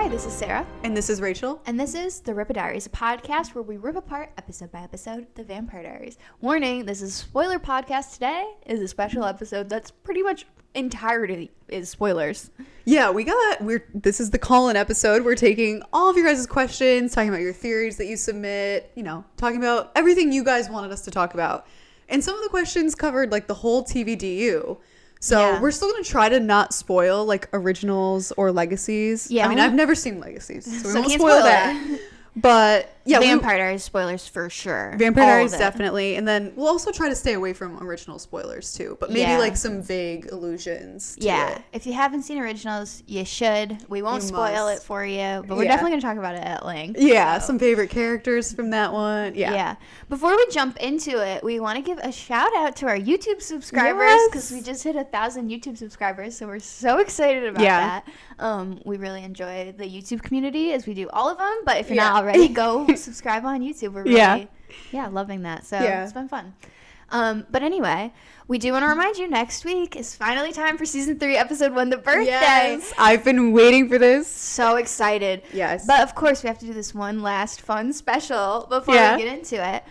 Hi, this is Sarah. And this is Rachel. And this is the Rippah Diaries, a podcast where we rip apart, episode by episode, the Vampire Diaries. Warning, this is a spoiler podcast. Today is a special episode that's pretty much entirety is spoilers. Yeah, this is the call-in episode. We're taking all of your guys' questions, talking about your theories that you submit, talking about everything you guys wanted us to talk about. And some of the questions covered like the whole TVDU. So we're still going to try to not spoil like originals or legacies. Yeah. I mean, I've never seen legacies, so we won't spoil that. But yeah, Vampire Diaries spoilers for sure. Vampire Diaries definitely. And then we'll also try to stay away from original spoilers too. But maybe like some vague allusions to it. If you haven't seen originals, you should. We won't spoil it for you, but we're definitely going to talk about it at length. Yeah, some favorite characters from that one. Yeah. Before we jump into it, we want to give a shout out to our YouTube subscribers because we just hit 1,000 YouTube subscribers. So we're so excited about that. We really enjoy the YouTube community as we do all of them. But if you're not already, go subscribe on YouTube. We're really loving that. So it's been fun. But anyway, we do want to remind you next week is finally time for season 3, episode 1, the birthday. Yes, I've been waiting for this. So excited. Yes. But of course, we have to do this one last fun special before we get into it.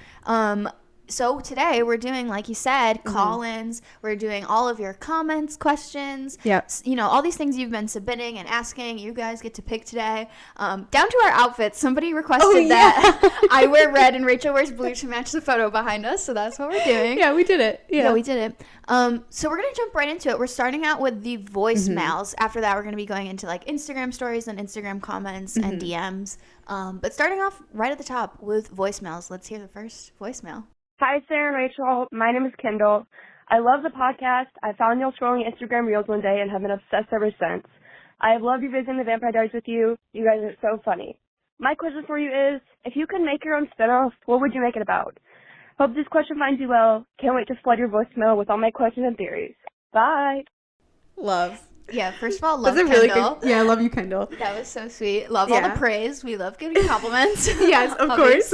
So today we're doing, like you said, call-ins. We're doing all of your comments, questions. Yeah. All these things you've been submitting and asking. You guys get to pick today. Down to our outfits. Somebody requested that I wear red and Rachel wears blue to match the photo behind us. So that's what we're doing. Yeah, we did it. Yeah, we did it. So we're going to jump right into it. We're starting out with the voicemails. After that, we're going to be going into like Instagram stories and Instagram comments and DMs. But starting off right at the top with voicemails. Let's hear the first voicemail. Hi, Sarah and Rachel. My name is Kendall. I love the podcast. I found y'all scrolling Instagram Reels one day and have been obsessed ever since. I have loved revisiting the Vampire Diaries with you. You guys are so funny. My question for you is, if you could make your own spinoff, what would you make it about? Hope this question finds you well. Can't wait to flood your voicemail with all my questions and theories. Bye. Love. Yeah, first of all, love Kendall. Really good, I love you, Kendall. That was so sweet. Love all the praise. We love giving compliments. Yes, of course.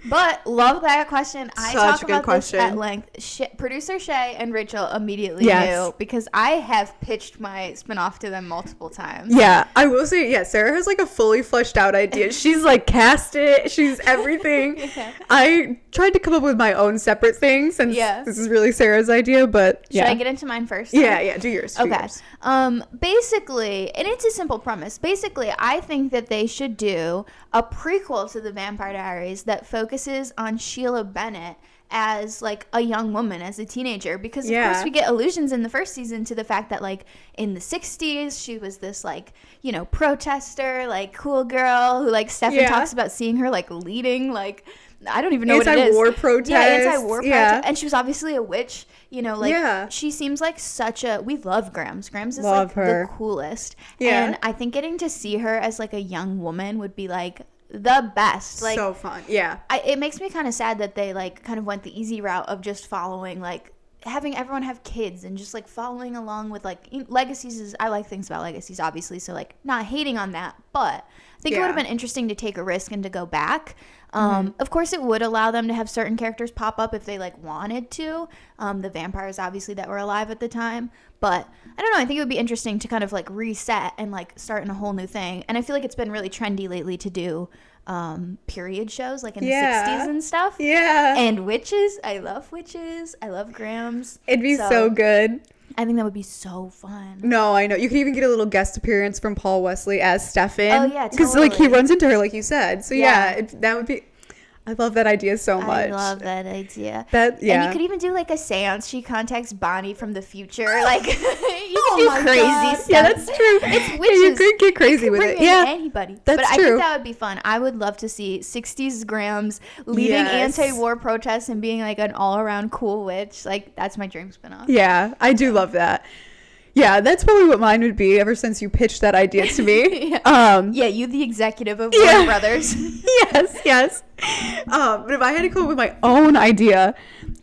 But love that question. I Such talk a good about question. this at length. Producer Shay and Rachel immediately knew because I have pitched my spinoff to them multiple times. Yeah, I will say, Sarah has like a fully fleshed out idea. She's like cast it. She's everything. I tried to come up with my own separate things since this is really Sarah's idea, but Should I get into mine first? Yeah, do yours. Okay. Basically, and it's a simple premise. Basically, I think that they should do a prequel to the Vampire Diaries that focuses on Sheila Bennett as like a young woman, as a teenager, because of course we get allusions in the first season to the fact that like in the 60s she was this like protester, like cool girl who like Stefan talks about seeing her like leading like I don't even know what it is. Anti-war protest. Yeah, anti-war protest. And she was obviously a witch, she seems like such a, we love Grams. Grams is like the coolest. Yeah. And I think getting to see her as like a young woman would be like the best. Like so fun. Yeah. It makes me kind of sad that they like kind of went the easy route of just following like having everyone have kids and just like following along with like legacies. I like things about legacies obviously, so like not hating on that, but I think it would have been interesting to take a risk and to go back. Of course, it would allow them to have certain characters pop up if they like wanted to. The vampires, obviously, that were alive at the time. But I don't know. I think it would be interesting to kind of like reset and like start in a whole new thing. And I feel like it's been really trendy lately to do period shows like in the 60s and stuff. Yeah. And witches. I love witches. I love Grams. It'd be so good. I think that would be so fun. No, I know. You could even get a little guest appearance from Paul Wesley as Stefan. Oh, yeah, totally. Because, like, he runs into her, like you said. So, that would be... I love that idea so much. I love that idea. And you could even do, like, a seance. She contacts Bonnie from the future. Like, you can do crazy stuff. Yeah, that's true. It's witches. You could get crazy with it. Yeah. Anybody. That's true. But I think that would be fun. I would love to see 60s Grams leading anti-war protests and being, like, an all-around cool witch. Like, that's my dream spinoff. Yeah, I do love that. Yeah, that's probably what mine would be ever since you pitched that idea to me. You the executive of Warner Brothers. Yes. But if I had to come up with my own idea,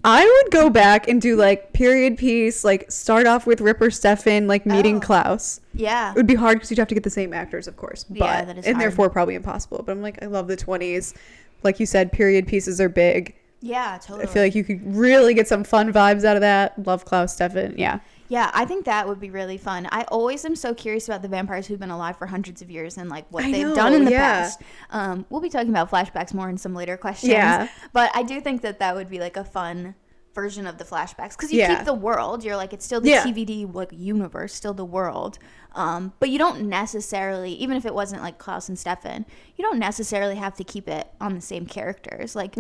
I would go back and do like period piece, like start off with Rippah Stefan, like meeting Klaus. Yeah. It would be hard because you'd have to get the same actors, of course. But, that is and hard. therefore probably impossible. But I'm like, I love the 20s. Like you said, period pieces are big. Yeah, totally. I feel like you could really get some fun vibes out of that. Love Klaus Stefan. Yeah. Yeah, I think that would be really fun. I always am so curious about the vampires who've been alive for hundreds of years and like what they've done in the past. We'll be talking about flashbacks more in some later questions. Yeah. But I do think that would be like a fun version of the flashbacks because you keep the world. You're like, it's still the TVD like universe, still the world. But you don't necessarily, even if it wasn't like Klaus and Stefan, you don't necessarily have to keep it on the same characters. Like,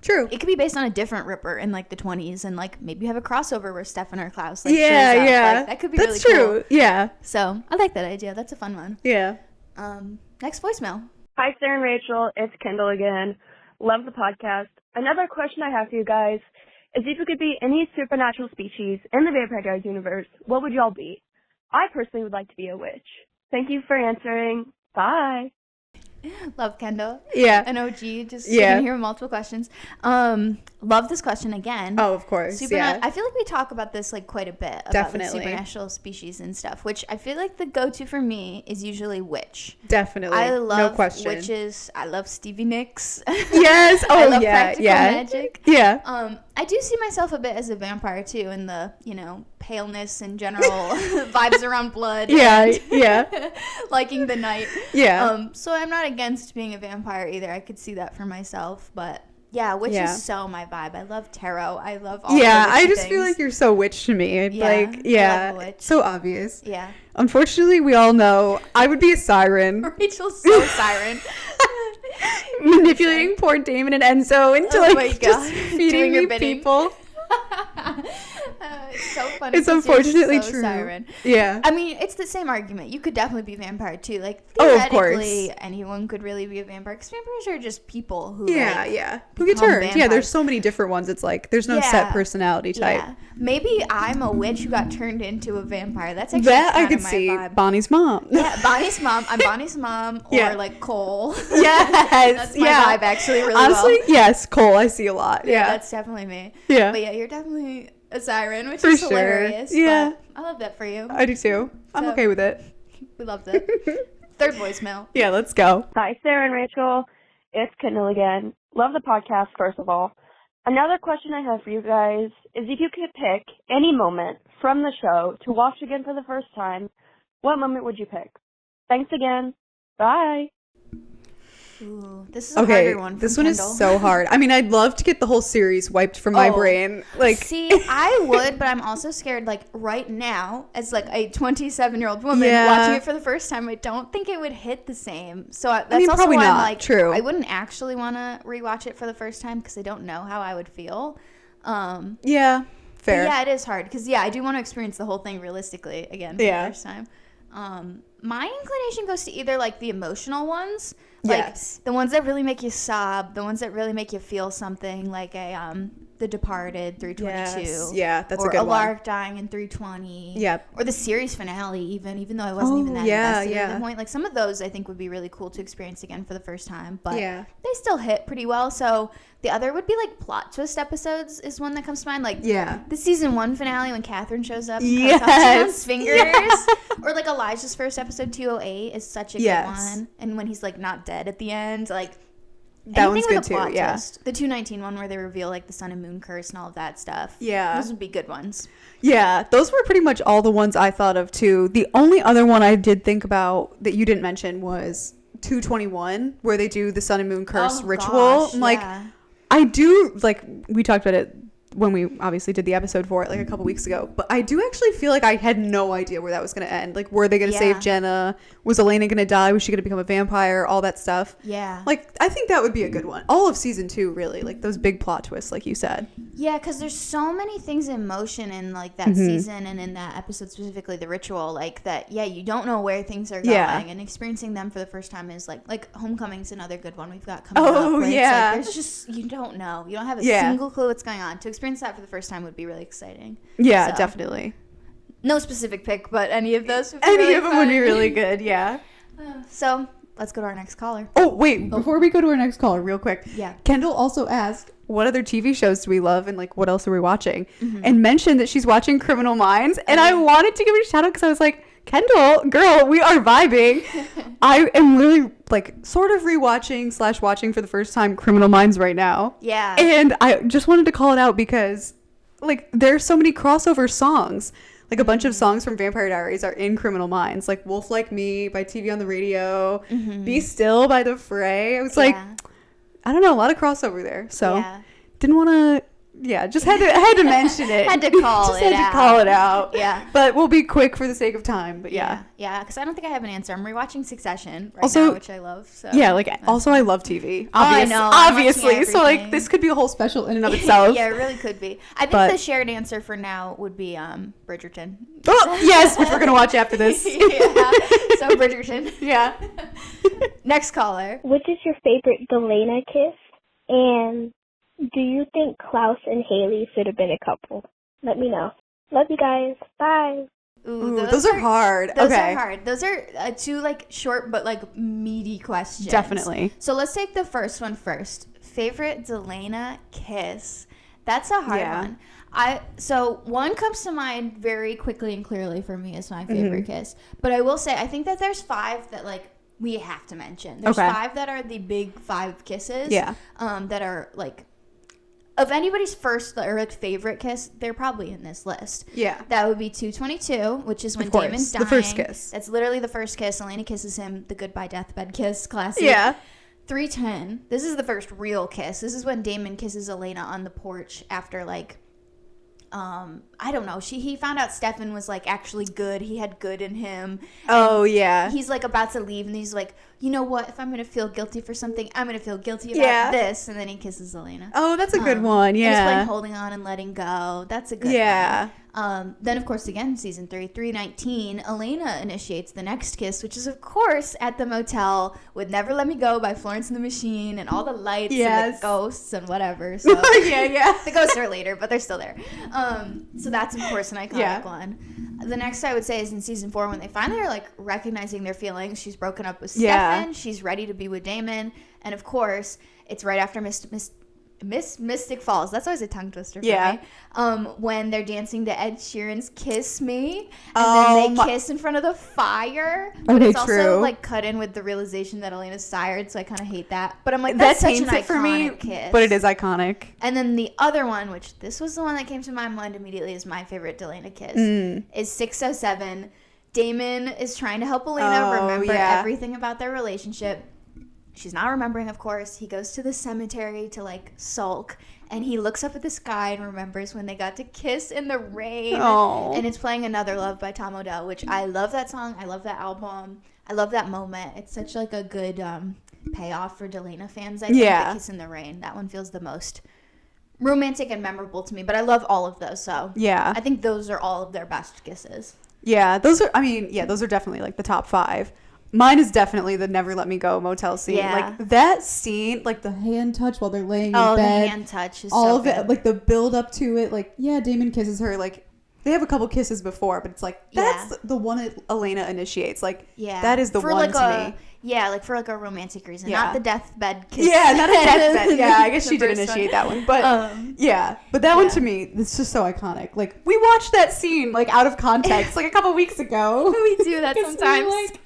true. It could be based on a different Ripper in like the 20s, and like maybe you have a crossover where Stefan or Klaus like shows up. Like, that could be really cool. That's true. Yeah. So I like that idea. That's a fun one. Yeah. Next voicemail. Hi, Sarah and Rachel. It's Kendall again. Love the podcast. Another question I have for you guys is if you could be any supernatural species in the Vampire Diaries universe, what would y'all be? I personally would like to be a witch. Thank you for answering. Bye. Love Kendall. Yeah. An OG. Just gonna hear multiple questions. Love this question again. Oh, of course. I feel like we talk about this like quite a bit about like, supernatural species and stuff, which I feel like the go-to for me is usually witch. Definitely. I love no question. witches. I love Stevie Nicks. Yes. Oh, I love practical magic. Yeah. I do see myself a bit as a vampire too, in the paleness and general vibes around blood. Yeah. Liking the night. Yeah. So I'm not against being a vampire either. I could see that for myself, but yeah, witch is so my vibe. I love tarot. I love all I just feel like you're so witch to me. I love a witch. So obvious. Yeah. Unfortunately, we all know I would be a siren. Rachel's so siren. Manipulating poor Damon and Enzo into just feeding me people. It's so funny. It's unfortunately so true. Siren. Yeah. I mean, it's the same argument. You could definitely be a vampire too. Like theoretically, anyone could really be a vampire because vampires are just people who who get turned. Yeah, there's so many different ones. It's like there's no set personality type. Yeah. Maybe I'm a witch who got turned into a vampire. That's actually that I could see. Vibe. Bonnie's mom. Yeah, Bonnie's mom. I'm Bonnie's mom, or like Cole. Yes, that's my vibe actually. Really honestly, well. Yes, Cole. I see a lot. Yeah, that's definitely me. Yeah, but yeah, you're definitely a siren, which is hilarious. Yeah, but I love that for you. I do too. I'm okay with it. We loved it. Third voicemail. Yeah, let's go. Hi, Sarah and Rachel. It's Kendall again. Love the podcast, first of all. Another question I have for you guys is if you could pick any moment from the show to watch again for the first time, what moment would you pick? Thanks again. Bye. Ooh, this is a harder one. This one Kendall. is so hard. I mean, I'd love to get the whole series wiped from my brain. Like, see, I would, but I'm also scared. Like right now, as like a 27-year-old woman watching it for the first time, I don't think it would hit the same. So that's also probably why not. I'm like, true. I wouldn't actually want to rewatch it for the first time because I don't know how I would feel. Yeah, fair. Yeah, it is hard because I do want to experience the whole thing realistically again for the first time. My inclination goes to either like the emotional ones. Like the ones that really make you sob, the ones that really make you feel something, like The Departed, 322. Yes. Yeah, that's a good one. Or one. Alark dying in 320. Yeah. Or the series finale, even though I wasn't even that invested at the point. Like some of those I think would be really cool to experience again for the first time. But they still hit pretty well. So the other would be like plot twist episodes is one that comes to mind. Like the season 1 finale when Catherine shows up and cuts off someone's fingers. Or like Elijah's first episode 208 is such a good one. And when he's like not dead at the end, like that one's good too. Twist. The 219 one where they reveal like the sun and moon curse and all of that stuff. Yeah, those would be good ones. Yeah, those were pretty much all the ones I thought of too. The only other one I did think about that you didn't mention was 221, where they do the sun and moon curse ritual. Gosh, like I do, like we talked about it when we obviously did the episode for it like a couple weeks ago, but I do actually feel like I had no idea where that was going to end. Like, were they going to save Jenna? Was Elena going to die? Was she going to become a vampire? All that stuff. Yeah. Like, I think that would be a good one. All of season 2, really. Like, those big plot twists, like you said. Yeah, because there's so many things in motion in, like, that season and in that episode, specifically the ritual, like, that, you don't know where things are going, and experiencing them for the first time is, like Homecoming's another good one we've got coming up. Oh, yeah. There's just, you don't know. You don't have a single clue what's going on. To experience that for the first time would be really exciting. Yeah, so, definitely. No specific pick, but any of those would be any really of them would be really good, yeah. So let's go to our next caller. Oh, wait. Before we go to our next caller, real quick. Yeah. Kendall also asked, what other TV shows do we love and, like, what else are we watching? And mentioned that she's watching Criminal Minds. And I wanted to give her a shout out because I was like, Kendall, girl, we are vibing. I am literally, like, sort of rewatching / watching for the first time Criminal Minds right now. Yeah. And I just wanted to call it out because, like, there's so many crossover songs. Like a bunch of songs from Vampire Diaries are in Criminal Minds, like Wolf Like Me by TV on the Radio, Be Still by The Fray. I was like, I don't know, a lot of crossover there. So didn't want to, just had to mention it. Had to call it out. Yeah. But we'll be quick for the sake of time. But Yeah, because I don't think I have an answer. I'm rewatching Succession right also, now, which I love. So also I love TV. I know. Obviously. So like this could be a whole special in and of itself. Yeah, it really could be. I think the shared answer for now would be Bridgerton. Oh, yes, which we're going to watch after this. So Bridgerton. Yeah. Next caller. Which is your favorite Delena kiss? And do you think Klaus and Hayley should have been a couple? Let me know. Love you guys. Bye. Ooh, those are hard. Those are hard. Those are two like short but like meaty questions. Definitely. So let's take the first one first. Favorite Delena kiss? That's a hard one. So one comes to mind very quickly and clearly for me as my favorite kiss. But I will say I think that there's 5 that like we have to mention. There's 5 that are the big 5 kisses. Yeah. That are like of anybody's first or like favorite kiss, they're probably in this list. Yeah. That would be 222, which is when Damon's dying. The first kiss. That's literally the first kiss. Elena kisses him, the goodbye deathbed kiss, classic. Yeah. 310. This is the first real kiss. This is when Damon kisses Elena on the porch after like I don't know. He found out Stefan was like actually good. He had good in him. Oh yeah. He's like about to leave and he's like, you know what? If I'm gonna feel guilty for something, I'm gonna feel guilty about this. And then he kisses Elena. Oh, that's a good one. Yeah. And he's playing Holding On and Letting Go. That's a good one. Then of course again season 319, Elena initiates the next kiss, which is of course at the motel with Never Let Me Go by Florence and the Machine and all the lights and the ghosts and whatever. So the ghosts are later, but they're still there. So that's of course an iconic one. The next I would say is in season 4 when they finally are like recognizing their feelings. She's broken up with Stefan. She's ready to be with Damon, and of course it's right after Mystic Falls. That's always a tongue twister for me. When they're dancing to Ed Sheeran's Kiss Me. And then they kiss in front of the fire. But it's also like cut in with the realization that Elena's tired, so I kind of hate that. But I'm like, that's such an iconic kiss. But it is iconic. And then the other one, which this was the one that came to my mind immediately as my favorite Delena kiss, is 607. Damon is trying to help Elena remember everything about their relationship. She's not remembering, of course. He goes to the cemetery to, like, sulk. And he looks up at the sky and remembers when they got to kiss in the rain. Oh. And it's playing Another Love by Tom Odell, which I love that song. I love that album. I love that moment. It's such, like, a good payoff for Delena fans, I think. The Kiss in the Rain. That one feels the most romantic and memorable to me. But I love all of those. So I think those are all of their best kisses. Yeah, those are definitely, like, the top 5. Mine is definitely the Never Let Me Go motel scene. Yeah. Like, that scene, like, the hand touch while they're laying in bed. Oh, the hand touch is all so of it, like, the build up to it. Like, Damon kisses her. Like, they have a couple kisses before, but it's like, that's the one that Elena initiates. Like, that is the one like to me. Yeah, like, for, like, a romantic reason. Not the deathbed kiss. Yeah, not a deathbed. Yeah, I guess she did initiate that one. But, but that one to me, it's just so iconic. Like, we watched that scene, like, out of context, like, a couple weeks ago. We do that sometimes.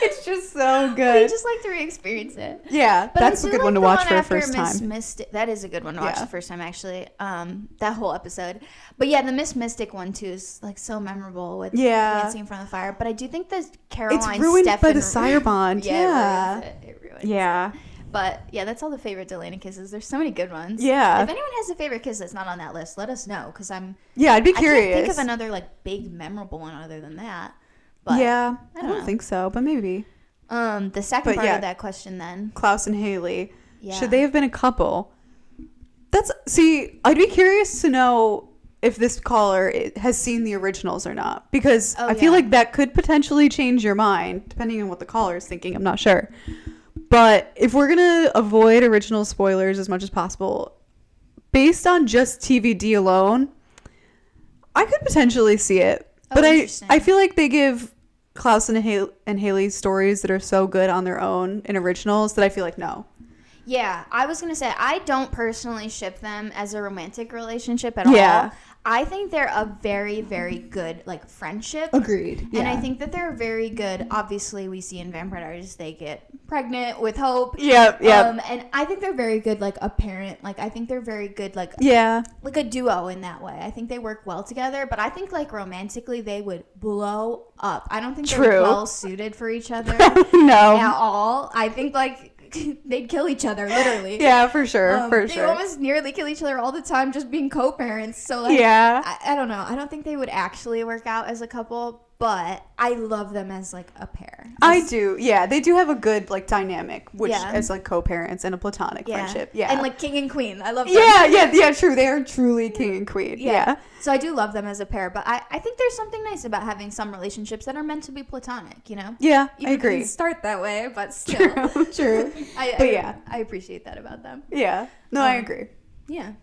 It's just so good. We just like to re-experience it. Yeah, but that's a good one to watch for the first time. That is a good one to watch the first time, actually. That whole episode. But yeah, the Miss Mystic one too is like so memorable with dancing in front of the fire. But I do think the Caroline it's ruined Stefan by the sire bond. It ruins it. But yeah, that's all the favorite Delena kisses. There's so many good ones. Yeah. If anyone has a favorite kiss that's not on that list, let us know because I'd be curious. I can't think of another like big memorable one other than that. But I don't think so, but maybe. The second part of that question then. Klaus and Hayley. Yeah. Should they have been a couple? I'd be curious to know if this caller has seen the originals or not. Because I feel like that could potentially change your mind, depending on what the caller is thinking. I'm not sure. But if we're going to avoid original spoilers as much as possible, based on just TVD alone, I could potentially see it. But I feel like they give Klaus and Hayley stories that are so good on their own in originals that I feel like no. Yeah, I was going to say I don't personally ship them as a romantic relationship at all. I think they're a very, very good, like, friendship. Agreed. Yeah. And I think that they're very good. Obviously, we see in Vampire Diaries they get pregnant with Hope. Yep. And I think they're very good, like, a parent. Like, I think they're very good, like, like a duo in that way. I think they work well together. But I think, like, romantically, they would blow up. I don't think they're well suited for each other. No. At all. I think, like, they'd kill each other, literally. Yeah, for sure. They almost nearly kill each other all the time just being co-parents. So, like, I don't know. I don't think they would actually work out as a couple, but I love them as, like, a pair. I do. Yeah, they do have a good, like, dynamic, which as, like, co-parents and a platonic friendship. Yeah. And, like, king and queen. I love them. Yeah, true. They are truly king and queen. Yeah. So I do love them as a pair, but I think there's something nice about having some relationships that are meant to be platonic, you know? Yeah, Even I agree. If you start that way, but still. True. I appreciate that about them. Yeah. No, I agree. Yeah.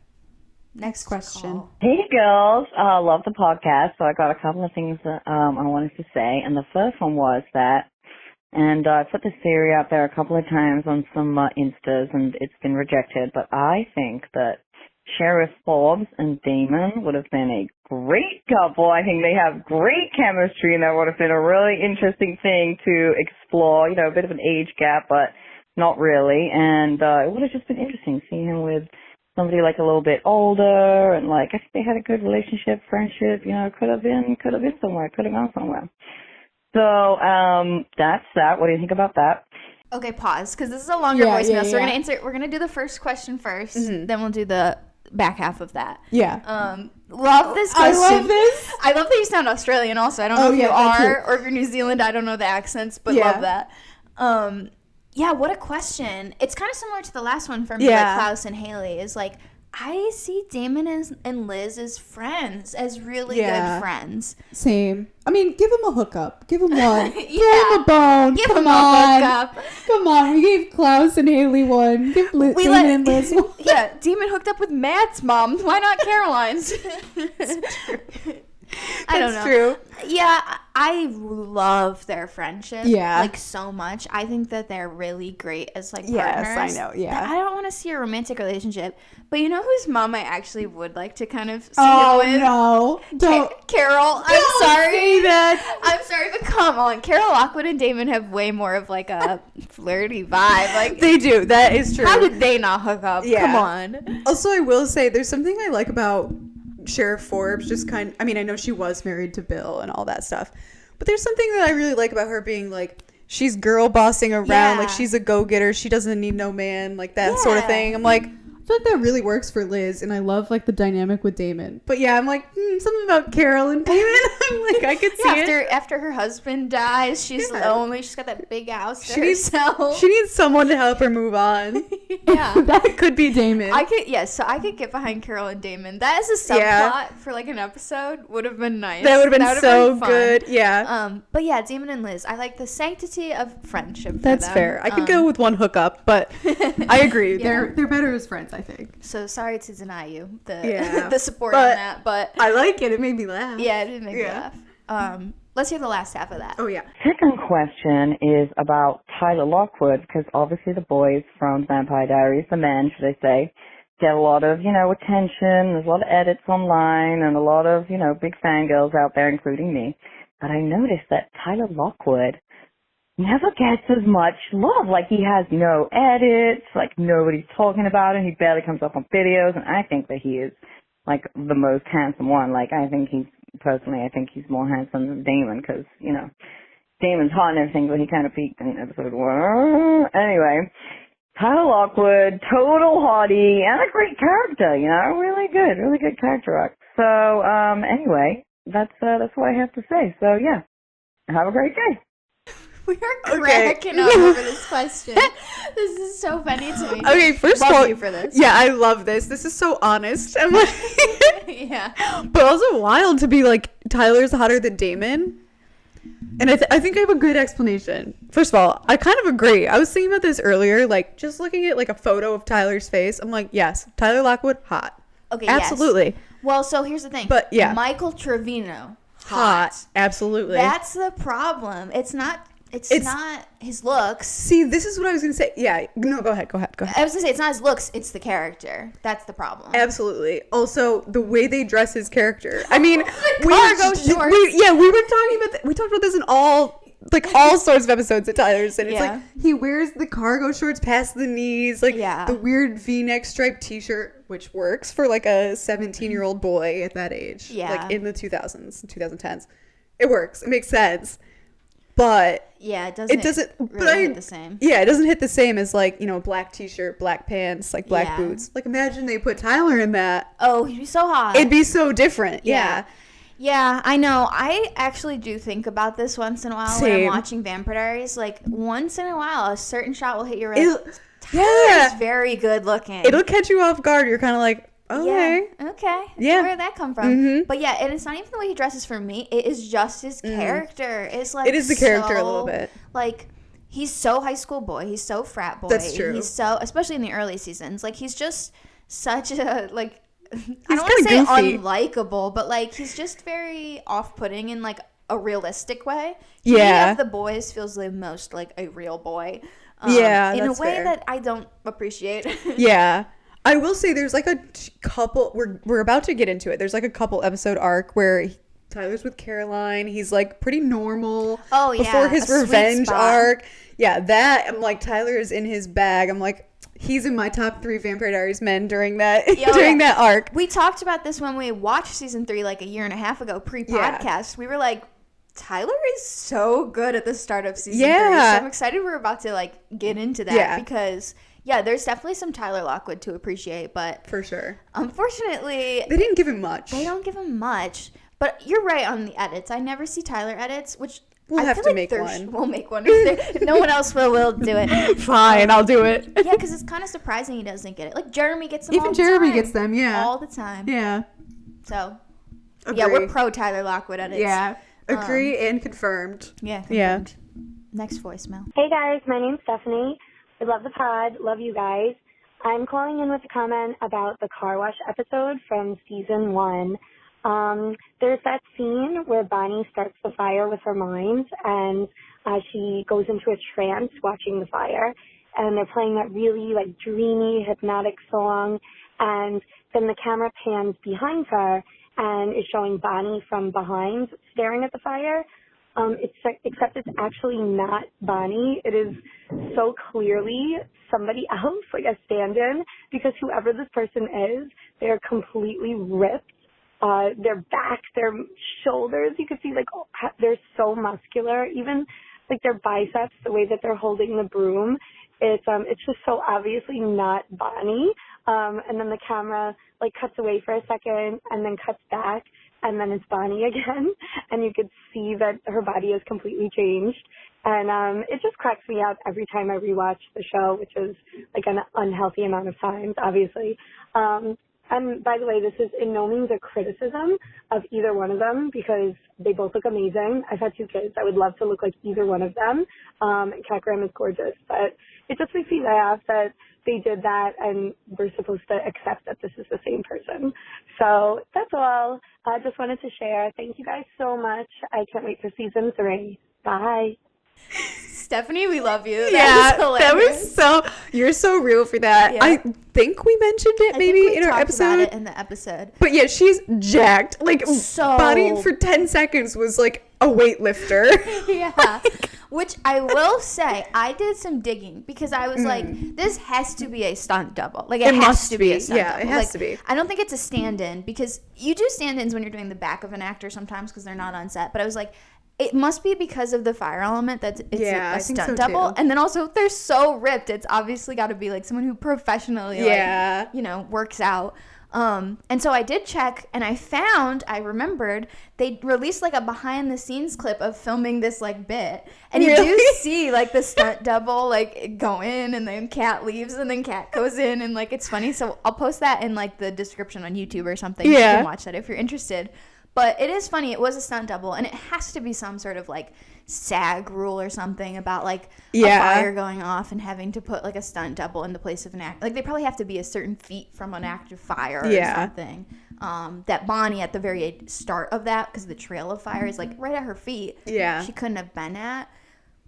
Next question. Call. Hey girls, love the podcast. So I got a couple of things that I wanted to say, and the first one was that, and I put this theory out there a couple of times on some Instas, and it's been rejected. But I think that Sheriff Forbes and Damon would have been a great couple. I think they have great chemistry, and that would have been a really interesting thing to explore. You know, a bit of an age gap, but not really. And it would have just been interesting seeing him with somebody like a little bit older, and like I think they had a good relationship, friendship. You know, could have been somewhere, could have gone somewhere. So that's that. What do you think about that? Okay, pause, because this is a longer voicemail. So we're gonna do the first question first, then we'll do the back half of that. Love this question. I love this. I love that you sound Australian also. I don't know if you are or if you're New Zealand. I don't know the accents, but love that. What a question. It's kind of similar to the last one for me, like Klaus and Hayley. Is like, I see Damon and Liz as friends, as really good friends. Same. I mean, give them a hookup. Give them one. Give them a bone. Give them a hookup. Come on. We gave Klaus and Hayley one. Give Damon and Liz one. Yeah, Damon hooked up with Matt's mom. Why not Caroline's? I don't know. That's true. Yeah, I love their friendship. Yeah. Like, so much. I think that they're really great as, like, partners. Yes, I know. Yeah. I don't want to see a romantic relationship. But you know whose mom I actually would like to kind of see it with? Oh, no. Don't. Carol. I'm sorry. Say that. I'm sorry, but come on. Carol Lockwood and Damon have way more of, like, a flirty vibe. Like, they do. That is true. How did they not hook up? Yeah. Come on. Also, I will say there's something I like about Sheriff Forbes, I mean, I know she was married to Bill and all that stuff, but there's something that I really like about her being like, she's girl bossing around, like she's a go-getter, she doesn't need no man, like that sort of thing. I'm like, I feel like that really works for Liz, and I love like the dynamic with Damon. But yeah, I'm like, something about Carol and Damon. I'm like, I could see it. After her husband dies, she's lonely. She's got that big house to herself. She needs someone to help her move on. Yeah, that could be Damon. So I could get behind Carol and Damon. That is a subplot for like an episode. Would have been nice. That would have been so good. Yeah. But yeah, Damon and Liz. I like the sanctity of friendship. That's fair. I could go with one hookup, but I agree. They're better as friends, I think. So sorry to deny you the support on that, but I like it. It made me laugh. Yeah, it did make me laugh. Let's hear the last half of that. Oh yeah. Second question is about Tyler Lockwood, because obviously the boys from Vampire Diaries, the men, should I say, get a lot of, attention. There's a lot of edits online and a lot of, big fangirls out there, including me. But I noticed that Tyler Lockwood never gets as much love. Like, he has no edits, like, nobody's talking about him, he barely comes up on videos, and I think that he is, like, the most handsome one. Like, I think he's more handsome than Damon, because, Damon's hot and everything, but he kind of peaked in episode 1. Anyway, Tyler Lockwood, total hottie, and a great character, really good character arc. So, anyway, that's what I have to say. So, yeah, have a great day. We are cracking up over this question. This is so funny to me. Okay, first of all, you for this. Yeah, I love this. This is so honest. I'm like, yeah, but also wild to be like, Tyler's hotter than Damon. And I think I have a good explanation. First of all, I kind of agree. I was thinking about this earlier, like just looking at like a photo of Tyler's face. I'm like, yes, Tyler Lockwood, hot. Okay, absolutely. Yes. Well, so here's the thing. But yeah, Michael Trevino, hot. Absolutely. That's the problem. It's not It's not his looks. See, this is what I was going to say. Yeah. No, go ahead. I was going to say, it's not his looks, it's the character. That's the problem. Absolutely. Also, the way they dress his character. I mean, cargo shorts. We were talking about we talked about this in all sorts of episodes at Tyler's, and it's like he wears the cargo shorts past the knees, like the weird V-neck striped t-shirt, which works for like a 17-year-old boy at that age. Yeah. Like in the 2000s, 2010s. It works. It makes sense. But it doesn't really hit the same. Yeah, it doesn't hit the same as like, black t-shirt, black pants, like black boots. Like imagine they put Tyler in that. Oh, he'd be so hot. It'd be so different. Yeah. Yeah, I know. I actually do think about this once in a while when I'm watching Vampire Diaries. Like once in a while, a certain shot will hit your Tyler is very good looking. It'll catch you off guard. You're kind of like, okay. Yeah. Where did that come from? Mm-hmm. But yeah, and it's not even the way he dresses for me. It is just his character. It's like, it is the character a little bit. Like, he's so high school boy. He's so frat boy. That's true. He's so, especially in the early seasons, like he's just such a like. I don't want to say goofy. Unlikable, but like he's just very off-putting in like a realistic way. Yeah. He of the boys feels the most like a real boy. In a way that I don't appreciate. Yeah. I will say there's like a couple, we're about to get into it. There's like a couple episode arc where Tyler's with Caroline. He's like pretty normal. Oh, yeah. Before his revenge arc. Yeah, that, I'm like, Tyler is in his bag. I'm like, he's in my top 3 Vampire Diaries men during that that arc. We talked about this when we watched season 3 like a year and a half ago, pre-podcast. We were like, Tyler is so good at the start of season 3. So I'm excited we're about to like get into that because there's definitely some Tyler Lockwood to appreciate, but for sure. Unfortunately, they didn't give him much. They don't give him much. But you're right on the edits. I never see Tyler edits, which we'll have to make one. We'll make one. If no one else will, we'll do it. Fine, I'll do it. Yeah, because it's kind of surprising he doesn't get it. Like Jeremy gets them Even all the time. Jeremy gets them, all the time. Yeah. So, Agree. we're pro Tyler Lockwood edits. Yeah. Agree and confirmed. Yeah, confirmed. Yeah. Next voicemail. Hey guys, my name's Stephanie. I love the pod. Love you guys. I'm calling in with a comment about the car wash episode from season 1. There's that scene where Bonnie starts the fire with her mind, and she goes into a trance watching the fire, and they're playing that really like dreamy, hypnotic song, and then the camera pans behind her and is showing Bonnie from behind staring at the fire. Except it's actually not Bonnie. It is so clearly somebody else, like a stand-in, because whoever this person is, they're completely ripped. Their back, their shoulders, you can see like they're so muscular. Even like their biceps, the way that they're holding the broom, it's just so obviously not Bonnie. And then the camera like cuts away for a second and then cuts back, and then it's Bonnie again, and you could see that her body has completely changed. And it just cracks me up every time I rewatch the show, which is like an unhealthy amount of times, obviously. And by the way, this is in no means a criticism of either one of them because they both look amazing. I've had 2 kids. I would love to look like either one of them. Cat Graham is gorgeous, but it just makes me laugh that they did that and we're supposed to accept that this is the same person. So that's all. I just wanted to share. Thank you guys so much. I can't wait for season 3. Bye. Stephanie, we love you. That was so, you're so real for that. Yeah. I think we mentioned it maybe in our episode. About it in the episode. But yeah, she's jacked. Like, so Bonnie for 10 seconds was like a weightlifter. Yeah. Which I will say, I did some digging because I was like, this has to be a stunt double. Like, it has to be a stunt double. Yeah, it has to be. I don't think it's a stand-in because you do stand-ins when you're doing the back of an actor sometimes because they're not on set. But I was like, it must be because of the fire element that it's a stunt double. And then also, they're so ripped. It's obviously got to be like someone who professionally, works out. And so I did check, and I remembered they released like a behind the scenes clip of filming this like bit, and you do see like the stunt double like go in, and then Kat leaves, and then Kat goes in, and like it's funny. So I'll post that in like the description on YouTube or something. You can watch that if you're interested. But it is funny. It was a stunt double, and it has to be some sort of like SAG rule or something about like a fire going off and having to put like a stunt double in the place of an actor. Like they probably have to be a certain feet from an active fire or something. That Bonnie at the very start of that, because the trail of fire is like right at her feet. Yeah, she couldn't have been at.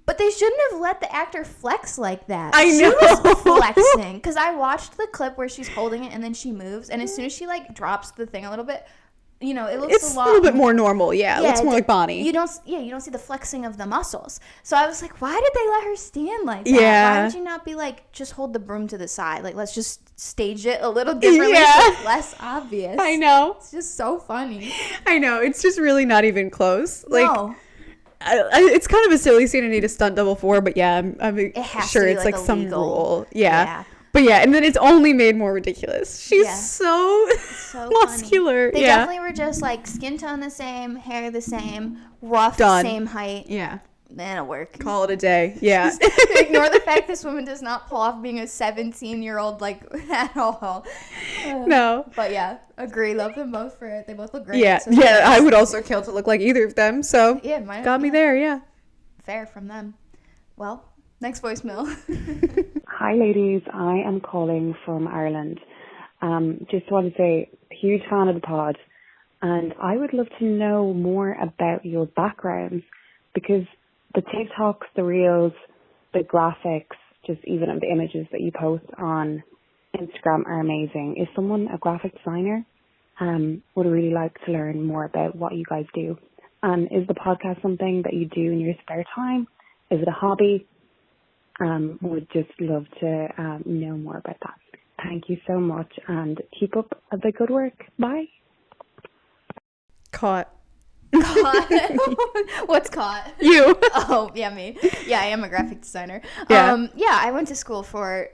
But they shouldn't have let the actor flex like that. I know. She was flexing. Because I watched the clip where she's holding it and then she moves. And as soon as she, like, drops the thing a little bit, you know, it looks It's a little bit more normal. Yeah, it looks more like Bonnie. You don't see the flexing of the muscles. So I was like, why did they let her stand like that? Yeah. Why would you not be like, just hold the broom to the side? Like, let's just stage it a little differently so it's less obvious. I know. It's just so funny. I know. It's just really not even close. Like, No. it's kind of a silly scene to need a stunt double for, but yeah, I'm has sure to be, it's like, like some illegal. rule. Yeah. Yeah. But yeah, and then it's only made more ridiculous. She's so muscular. Funny. They definitely were just like skin tone the same, hair the same, rough, Done. same height. Yeah. Then it'll work. Call it a day. Yeah. Ignore the fact this woman does not pull off being a 17-year-old like at all. No. But yeah, agree. Love them both for it. They both look great. Yeah. So Yeah. I would also kill to look like either of them. So yeah, got me there. Yeah. Fair from them. Well, next voicemail. Hi, ladies. I am calling from Ireland. Just want to say, huge fan of the pod, and I would love to know more about your backgrounds, because the TikToks, the reels, the graphics, just even of the images that you post on Instagram are amazing. Is someone a graphic designer? Would really like to learn more about what you guys do. And is the podcast something that you do in your spare time? Is it a hobby? Would just love to know more about that. Thank you so much, and keep up the good work. Bye. Caught. What's caught? You. Oh, yeah, me. Yeah, I am a graphic designer. Yeah. Yeah, I went to school for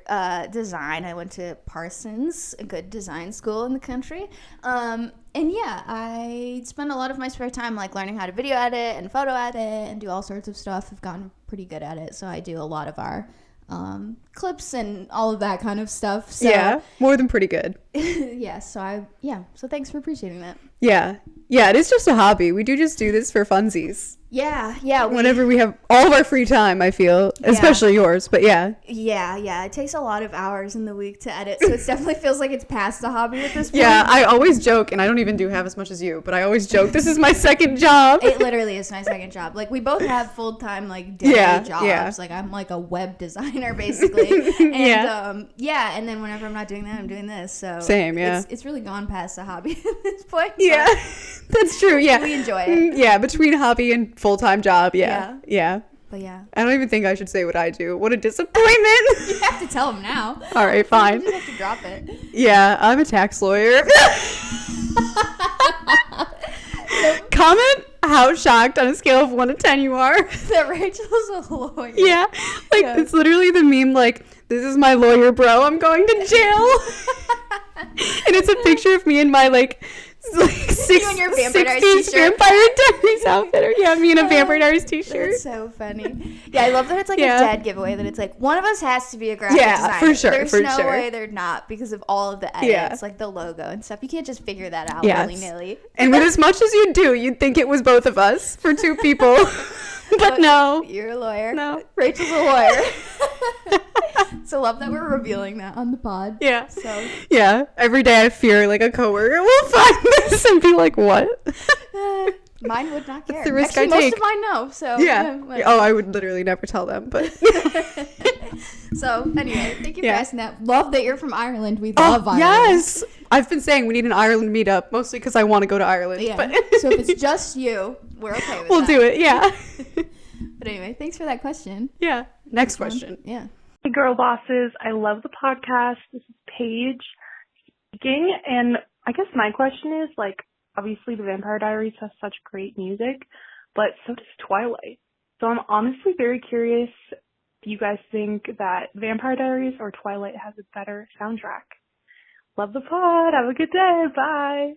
design. I went to Parsons, a good design school in the country. And yeah, I spend a lot of my spare time like learning how to video edit and photo edit and do all sorts of stuff. I've gotten pretty good at it, so I do a lot of our clips and all of that kind of stuff. So, Yeah. More than pretty good. yeah. So thanks for appreciating that. Yeah. Yeah. It is just a hobby. We do just do this for funsies. Yeah. Whenever we have all of our free time, I feel, especially yours. But yeah. Yeah. It takes a lot of hours in the week to edit, so it definitely feels like it's past the hobby at this point. Yeah, I always joke, and I don't even do half as much as you, but I always joke, this is my second job. It literally is my second job. Like, we both have full-time, like, day jobs. Yeah. Like, I'm, like, a web designer, basically. And, and then whenever I'm not doing that, I'm doing this. So Same, yeah. It's really gone past the hobby at this point. Yeah, that's true, yeah. We enjoy it. Yeah, between hobby and full-time job, yeah. But, yeah. I don't even think I should say what I do. What a disappointment. You have to tell them now. All right, fine. You just have to drop it. Yeah, I'm a tax lawyer. Comment how shocked on a scale of 1 to 10 you are. That Rachel's a lawyer. Yeah, like it's literally the meme like, this is my lawyer bro, I'm going to jail. And it's a picture of me in my like You and your Vampire Diaries 60s t-shirt. Vampire Diaries outfit. Or, yeah, me in a Vampire Diaries t-shirt. That's so funny. Yeah, I love that it's like a dead giveaway, that it's like one of us has to be a graphic designer. For sure. There's no way they're not, because of all of the edits, like the logo and stuff. You can't just figure that out willy-nilly. And with as much as you do, you'd think it was both of us for two people. But no. You're a lawyer. No. Rachel's a lawyer. So love that we're revealing that on the pod. Yeah. So yeah. Every day I fear like a coworker will find this and be like, what? Mine would not care. That's the risk Actually, I take. most of mine know. So yeah. Oh, I would literally never tell them. But so anyway, thank you for asking that. Love that you're from Ireland. We love Ireland. Yes. I've been saying we need an Ireland meetup, mostly because I want to go to Ireland. Yeah. But So if it's just you, we're okay with we'll that. do it. Yeah. But anyway, thanks for that question. Yeah. Next question. Yeah. Hey, girl bosses. I love the podcast. This is Paige speaking. And I guess my question is, like, obviously the Vampire Diaries has such great music, but so does Twilight. So I'm honestly very curious if you guys think that Vampire Diaries or Twilight has a better soundtrack. Love the pod. Have a good day. Bye.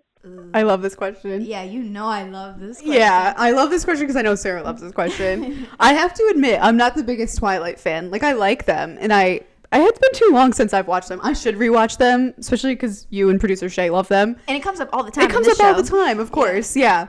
I love this question. Yeah, you know I love this question. Yeah, I love this question because I know Sarah loves this question. I have to admit, I'm not the biggest Twilight fan. Like, I like them, and it's been too long since I've watched them. I should rewatch them, especially because you and producer Shay love them. And it comes up all the time. It comes up all the time, of course. Yeah.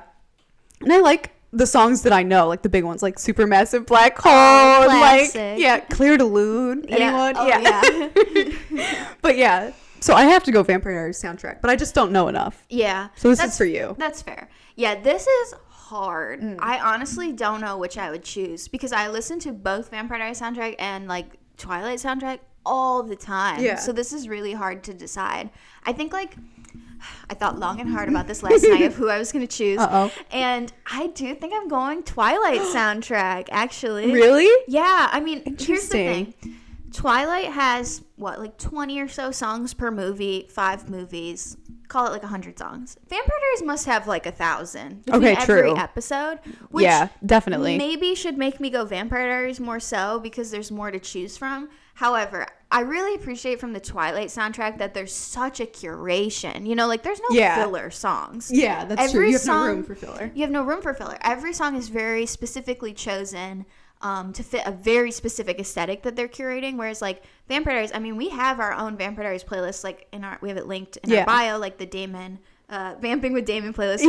And I like the songs that I know, like the big ones, like Supermassive Black Hole, like Clear to Lune. Anyone? Oh, yeah. But yeah. So I have to go Vampire Diaries soundtrack, but I just don't know enough. Yeah. So this is for you. That's fair. Yeah, this is hard. I honestly don't know which I would choose because I listen to both Vampire Diaries soundtrack and like Twilight soundtrack all the time. Yeah. So this is really hard to decide. I think like I thought long and hard about this last night of who I was going to choose. And I do think I'm going Twilight soundtrack, actually. Really? Yeah. I mean, here's the Interesting. thing. Twilight has, what, like 20 or so songs per movie, 5 movies. Call it like 100 songs. Vampire Diaries must have like 1,000 between every true. episode. Which Yeah, definitely. maybe should make me go Vampire Diaries more so because there's more to choose from. However, I really appreciate from the Twilight soundtrack that there's such a curation. You know, like there's no filler songs. Yeah, that's true. You have no room for filler. You have no room for filler. Every song is very specifically chosen to fit a very specific aesthetic that they're curating. Whereas like Vampire Diaries, I mean, we have our own Vampire Diaries playlist. Like we have it linked in our bio, like the Damon. Vamping with Damon playlist.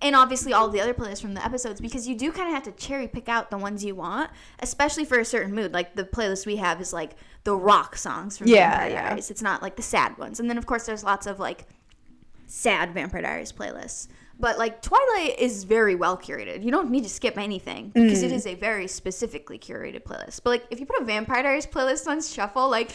And obviously all the other playlists from the episodes, because you do kind of have to cherry pick out the ones you want, especially for a certain mood. Like the playlist we have is like the rock songs from Vampire Diaries. It's not like the sad ones. And then of course there's lots of like sad Vampire Diaries playlists. But like Twilight is very well curated. You don't need to skip anything because it is a very specifically curated playlist. But like if you put a Vampire Diaries playlist on shuffle, like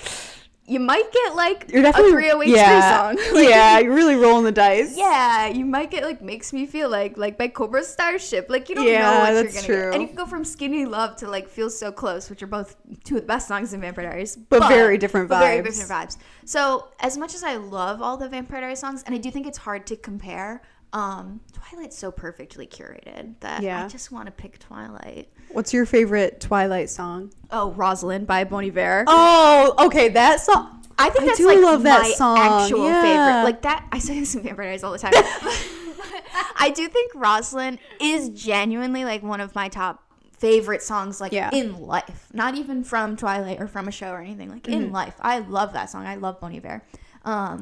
you might get like You're definitely, a 308 song. Like, you're really rolling the dice. Yeah, you might get like Makes Me Feel Like by Cobra Starship. Like you don't know what you're gonna get. And you can go from Skinny Love to like Feel So Close, which are both two of the best songs in Vampire Diaries. But very different vibes. Very different vibes. So as much as I love all the Vampire Diaries songs, and I do think it's hard to compare, Twilight's so perfectly curated that I just want to pick Twilight. What's your favorite Twilight song? Oh, Rosalind by Bon Iver. Oh, okay, that song. I think that's do like love that my song. actual favorite. Like that, I say this in Vampire Diaries all the time. I do think Rosalind is genuinely like one of my top favorite songs, like in life. Not even from Twilight or from a show or anything. Like in life, I love that song. I love Bon Iver.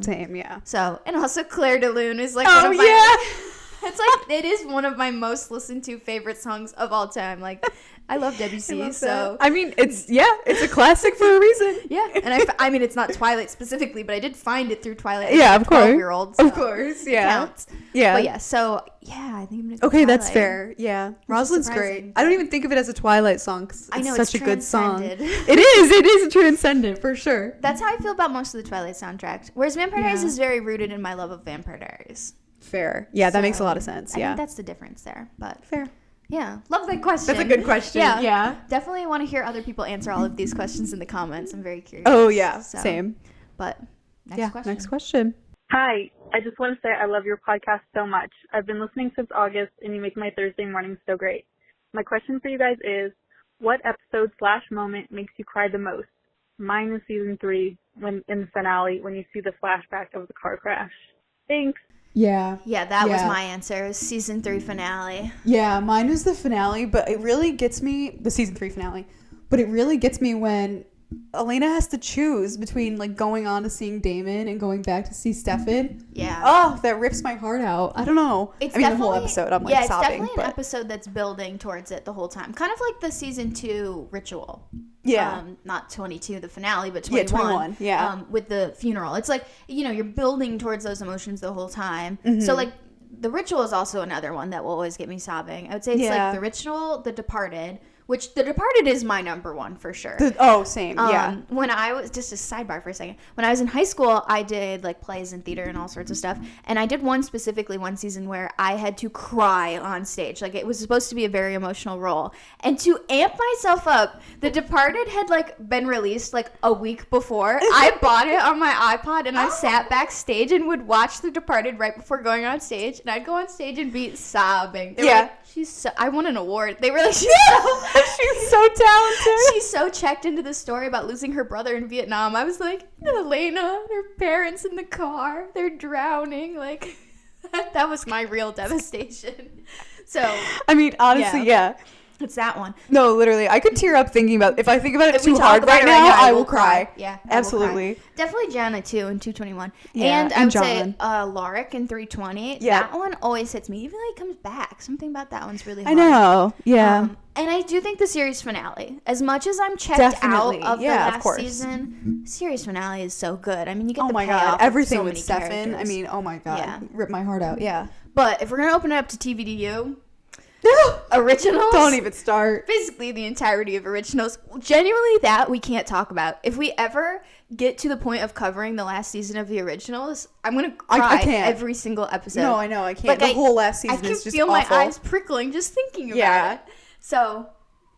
Same, yeah. So, and also Claire de Lune is like one of my. It's like it is one of my most listened to favorite songs of all time. Like I love Debussy, so I mean it's a classic for a reason. Yeah, and I mean it's not Twilight specifically, but I did find it through Twilight. Yeah, of course. 12-year-old, so of course, yeah, counts. Yeah, but yeah. So yeah, I think I'm gonna go okay, Twilight. that's fair. Yeah, Rosalind's great. I don't even think of it as a Twilight song because it's such a good song. It is transcendent for sure. That's how I feel about most of the Twilight soundtrack. Whereas Vampire Diaries is very rooted in my love of Vampire Diaries. Fair. Yeah, that makes a lot of sense. Yeah. I think that's the difference there. But fair. Yeah. Love that question. That's a good question. Yeah. Definitely want to hear other people answer all of these questions in the comments. I'm very curious. Oh, yeah. So, same. But next question. Hi. I just want to say I love your podcast so much. I've been listening since August, and you make my Thursday mornings so great. My question for you guys is, what episode/moment makes you cry the most? Mine is season 3, when in the finale, when you see the flashback of the car crash. Thanks. Yeah, that was my answer. It was season 3 finale. Yeah, mine was the finale, but it really gets me, the season 3 finale, but it really gets me when Elena has to choose between like going on to seeing Damon and going back to see Stefan. Yeah. Oh, that rips my heart out. I don't know. It's the whole episode, I'm like sobbing. Yeah, it's definitely an episode that's building towards it the whole time. Kind of like the season 2 ritual. Yeah. Not 22, the finale, but 21. Yeah, 21. Yeah. With the funeral. It's like, you're building towards those emotions the whole time. Mm-hmm. So like the ritual is also another one that will always get me sobbing. I would say it's like the ritual, The Departed, which The Departed is my number one for sure. Same. Yeah. When I was, just a sidebar for a second, when I was in high school, I did like plays and theater and all sorts of stuff. And I did one season where I had to cry on stage. Like it was supposed to be a very emotional role. And to amp myself up, The Departed had like been released like a week before. I bought it on my iPod and I sat backstage and would watch The Departed right before going on stage. And I'd go on stage and be sobbing. They were like, I won an award. They were like, she's so talented. She's so checked into the story about losing her brother in Vietnam. I was like, Elena, her parents in the car, they're drowning. Like, that was my real devastation. So, I mean, honestly, yeah. It's that one. No, literally, I could tear up thinking about. If I think about it If we too talk hard about right it now, I will cry. Yeah, I will absolutely. cry. Definitely Jana too in 221. Yeah, and I would John. say Lorik in 320. Yeah. That one always hits me. Even though he comes back, something about that one's really hard. I know. Yeah. And I do think the series finale, as much as I'm checked Definitely. out of the Yeah, of last course. season, series finale is so good. I mean, you get Oh the my payoff god, of everything so with many Stefan. characters. I mean, oh my god, Yeah. rip my heart out. Yeah. But if we're gonna open it up to TVDU, originals, Don't even start. basically the entirety of originals, genuinely that we can't talk about. If we ever get to the point of covering the last season of the originals, I'm gonna cry I can't. every single episode. No, I know I can't. Like, The whole last season I can is just feel awful. my eyes prickling just thinking about Yeah. it. So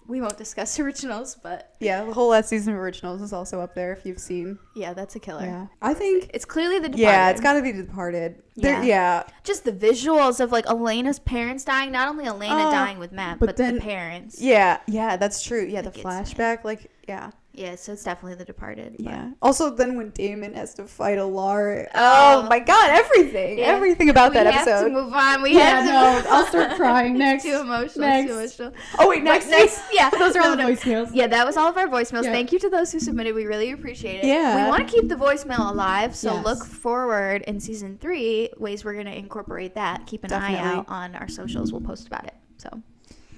we won't discuss originals, but Yeah, the whole last season of originals is also up there if you've seen. yeah, that's a killer. Yeah, I think. It's clearly The Departed. Yeah, it's got to be The Departed. Yeah. Just the visuals of like Elena's parents dying. Not only Elena dying with Matt, but then the parents. Yeah, that's true. Yeah, the Like, it's- flashback, like, yeah. Yeah, so it's definitely The Departed. but- Yeah. Also, then when Damon has to fight Alar. Oh. Oh my god, everything. Yeah. Everything about that We have episode. to move on. We have to move I'll on. start crying next. Too emotional. Next. Too emotional. Oh, wait, next. Yeah. Those are all the No. voicemails. Yeah, that was all of our voicemails. Yeah. Thank you to those who submitted. We really appreciate it. Yeah. We want to keep the voicemail alive, so Yes. look forward in season 3 ways we're going to incorporate that. Keep an eye Definitely. out on our socials. We'll post about it. So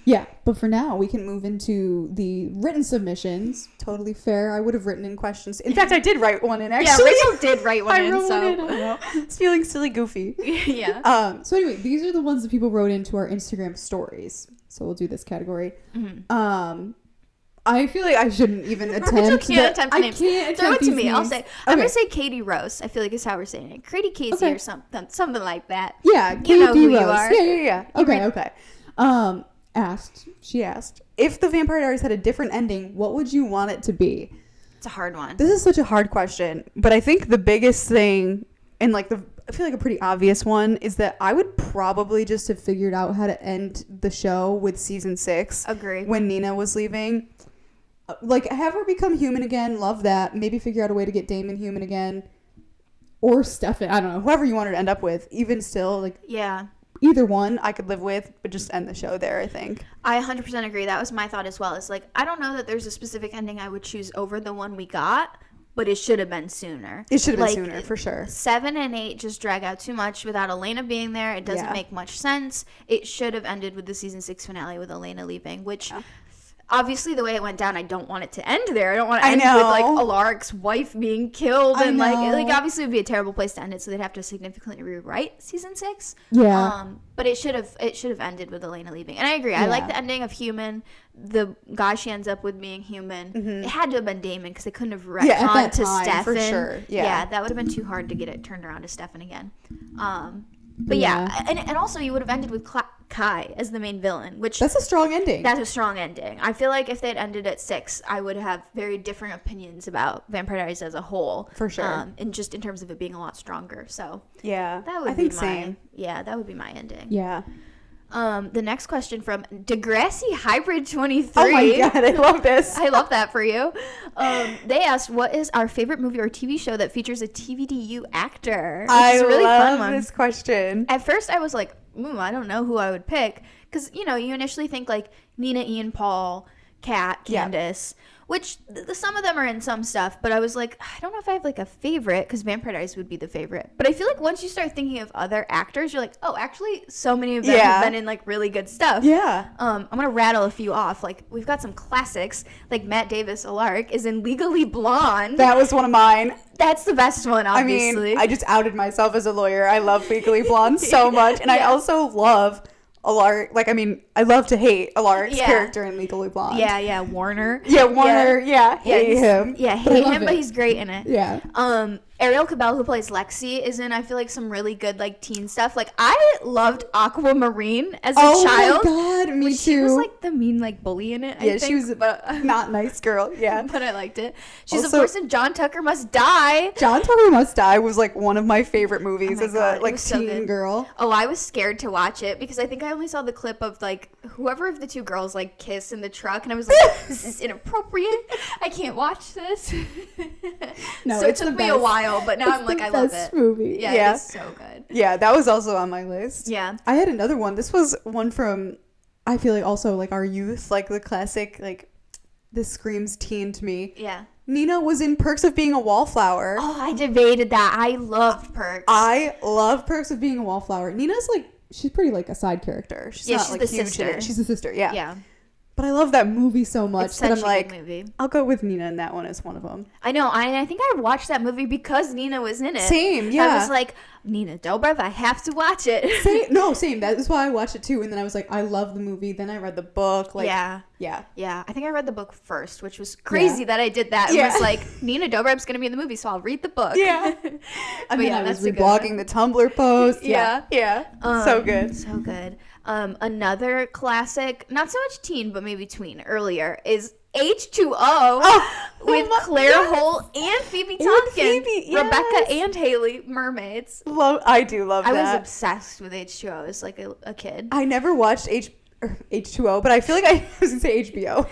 Yeah, but for now, we can move into the written submissions. Totally fair. I would have written in questions. In fact, I did write one in, actually. yeah, Rachel did write one I in. wrote So one in. I know. It's feeling silly goofy. yeah. So anyway, these are the ones that people wrote into our Instagram stories. So we'll do this category. I feel like I shouldn't even attempt. Attempt I names. can't Throw attempt it to these me. I'll names. say. I'm Okay. gonna say Katie Rose. I feel like is how we're saying it. Katie Casey Okay. or something like that. Yeah, You know Katie who you Rose. are. Yeah. Okay. She asked, if the Vampire Diaries had a different ending, what would you want it to be? It's a hard one. This is such a hard question, but I think the biggest thing, and like I feel like a pretty obvious one, is that I would probably just have figured out how to end the show with season 6. Agree. When Nina was leaving. Like, have her become human again. Love that. Maybe figure out a way to get Damon human again. Or Stefan. I don't know. Whoever you want her to end up with. Even still, like, Yeah. either one I could live with, but just end the show there, I think. I 100% agree. That was my thought as well. It's like, I don't know that there's a specific ending I would choose over the one we got, but it should have been sooner. It should have Like, been sooner, for sure. 7 and 8 just drag out too much without Elena being there. It doesn't Yeah. make much sense. It should have ended with the season 6 finale with Elena leaving, which obviously the way it went down, I don't want it to end there. I don't want to end with like Alaric's wife being killed, and like obviously it would be a terrible place to end it, so they'd have to significantly rewrite season 6. Yeah. But it should have ended with Elena leaving. And I agree. I like the ending of human. The guy she ends up with being human. It had to have been Damon because they couldn't have retconned to Stefan. for sure. Yeah. That would have been too hard to get it turned around to Stefan again. But yeah, and also you would have ended with Kai as the main villain, which That's a strong ending. that's a strong ending. I feel like if they'd ended at 6, I would have very different opinions about Vampire Diaries as a whole. For sure. And just in terms of it being a lot stronger. So Yeah. that would I think be same. that would be my ending. Yeah. The next question from Degrassi Hybrid 23. Oh my god, I love this. I love that for you. They asked, what is our favorite movie or TV show that features a TVDU actor? Which I is a really love fun one. this question. At first, I was like, I don't know who I would pick. Because, you initially think like Nina, Ian, Paul, Kat, Candace, which some of them are in some stuff. But I was like, I don't know if I have like a favorite, because Vampire Diaries would be the favorite. But I feel like once you start thinking of other actors, you're like, oh, actually, so many of them have been in like really good stuff. Yeah. I'm going to rattle a few off. Like, we've got some classics. Like Matt Davis Alaric is in Legally Blonde. That was one of mine. That's the best one, obviously. I mean, I just outed myself as a lawyer. I love Legally Blonde so much. And I also love Alaric. Like, I mean, I love to hate Alaric's character in Legally Blonde. Yeah, Warner. Yeah, Warner. Yeah, hate him. Yeah, hate him, but he's great in it. Yeah. Ariel Cabell, who plays Lexi, is in, I feel like, some really good, like, teen stuff. Like, I loved Aquamarine as a child. Oh my god, me too. She was, like, the mean, like, bully in it, I think. she was a not nice girl. Yeah. But I liked it. She's, Also, of course, in John Tucker Must Die. John Tucker Must Die was, like, one of my favorite movies as God, a, it like, was so teen good. girl. Oh, I was scared to watch it because I think I only saw the clip of, like, whoever of the two girls, like, kiss in the truck. And I was like, this is inappropriate. I can't watch this. No, so it it's took the me a best. while, but now I'm like, I love Best it. movie. Yeah, it is so good. Yeah, that was also on my list. Yeah. I had another one. This was one from I feel like also like our youth, like the classic, like this screams teen to me. Yeah. Nina was in Perks of Being a Wallflower. Oh, I debated that. I loved Perks. I love Perks of Being a Wallflower. Nina's like, she's pretty like a side character. She's not she's like the huge sister. in it. She's the sister, yeah. Yeah. But I love that movie so much It's that I'm such a like, good movie. I'll go with Nina in that one as one of them. I know. I think I watched that movie because Nina was in it. Same, yeah. I was like, Nina Dobrev, I have to watch it. Same. That is why I watched it too. And then I was like, I love the movie. Then I read the book. Like, yeah. I think I read the book first, which was crazy that I did that. It was like, Nina Dobrev's going to be in the movie, so I'll read the book. Yeah. And then I was reblogging the Tumblr post. Yeah. So good. So good. Another classic, not so much teen, but maybe tween earlier, is H2O with Claire Holt and Phoebe Tonkin. Rebecca and Haley, mermaids. I do love that. I was obsessed with H2O as like a kid. I never watched H2O, but I feel like I was gonna say HBO.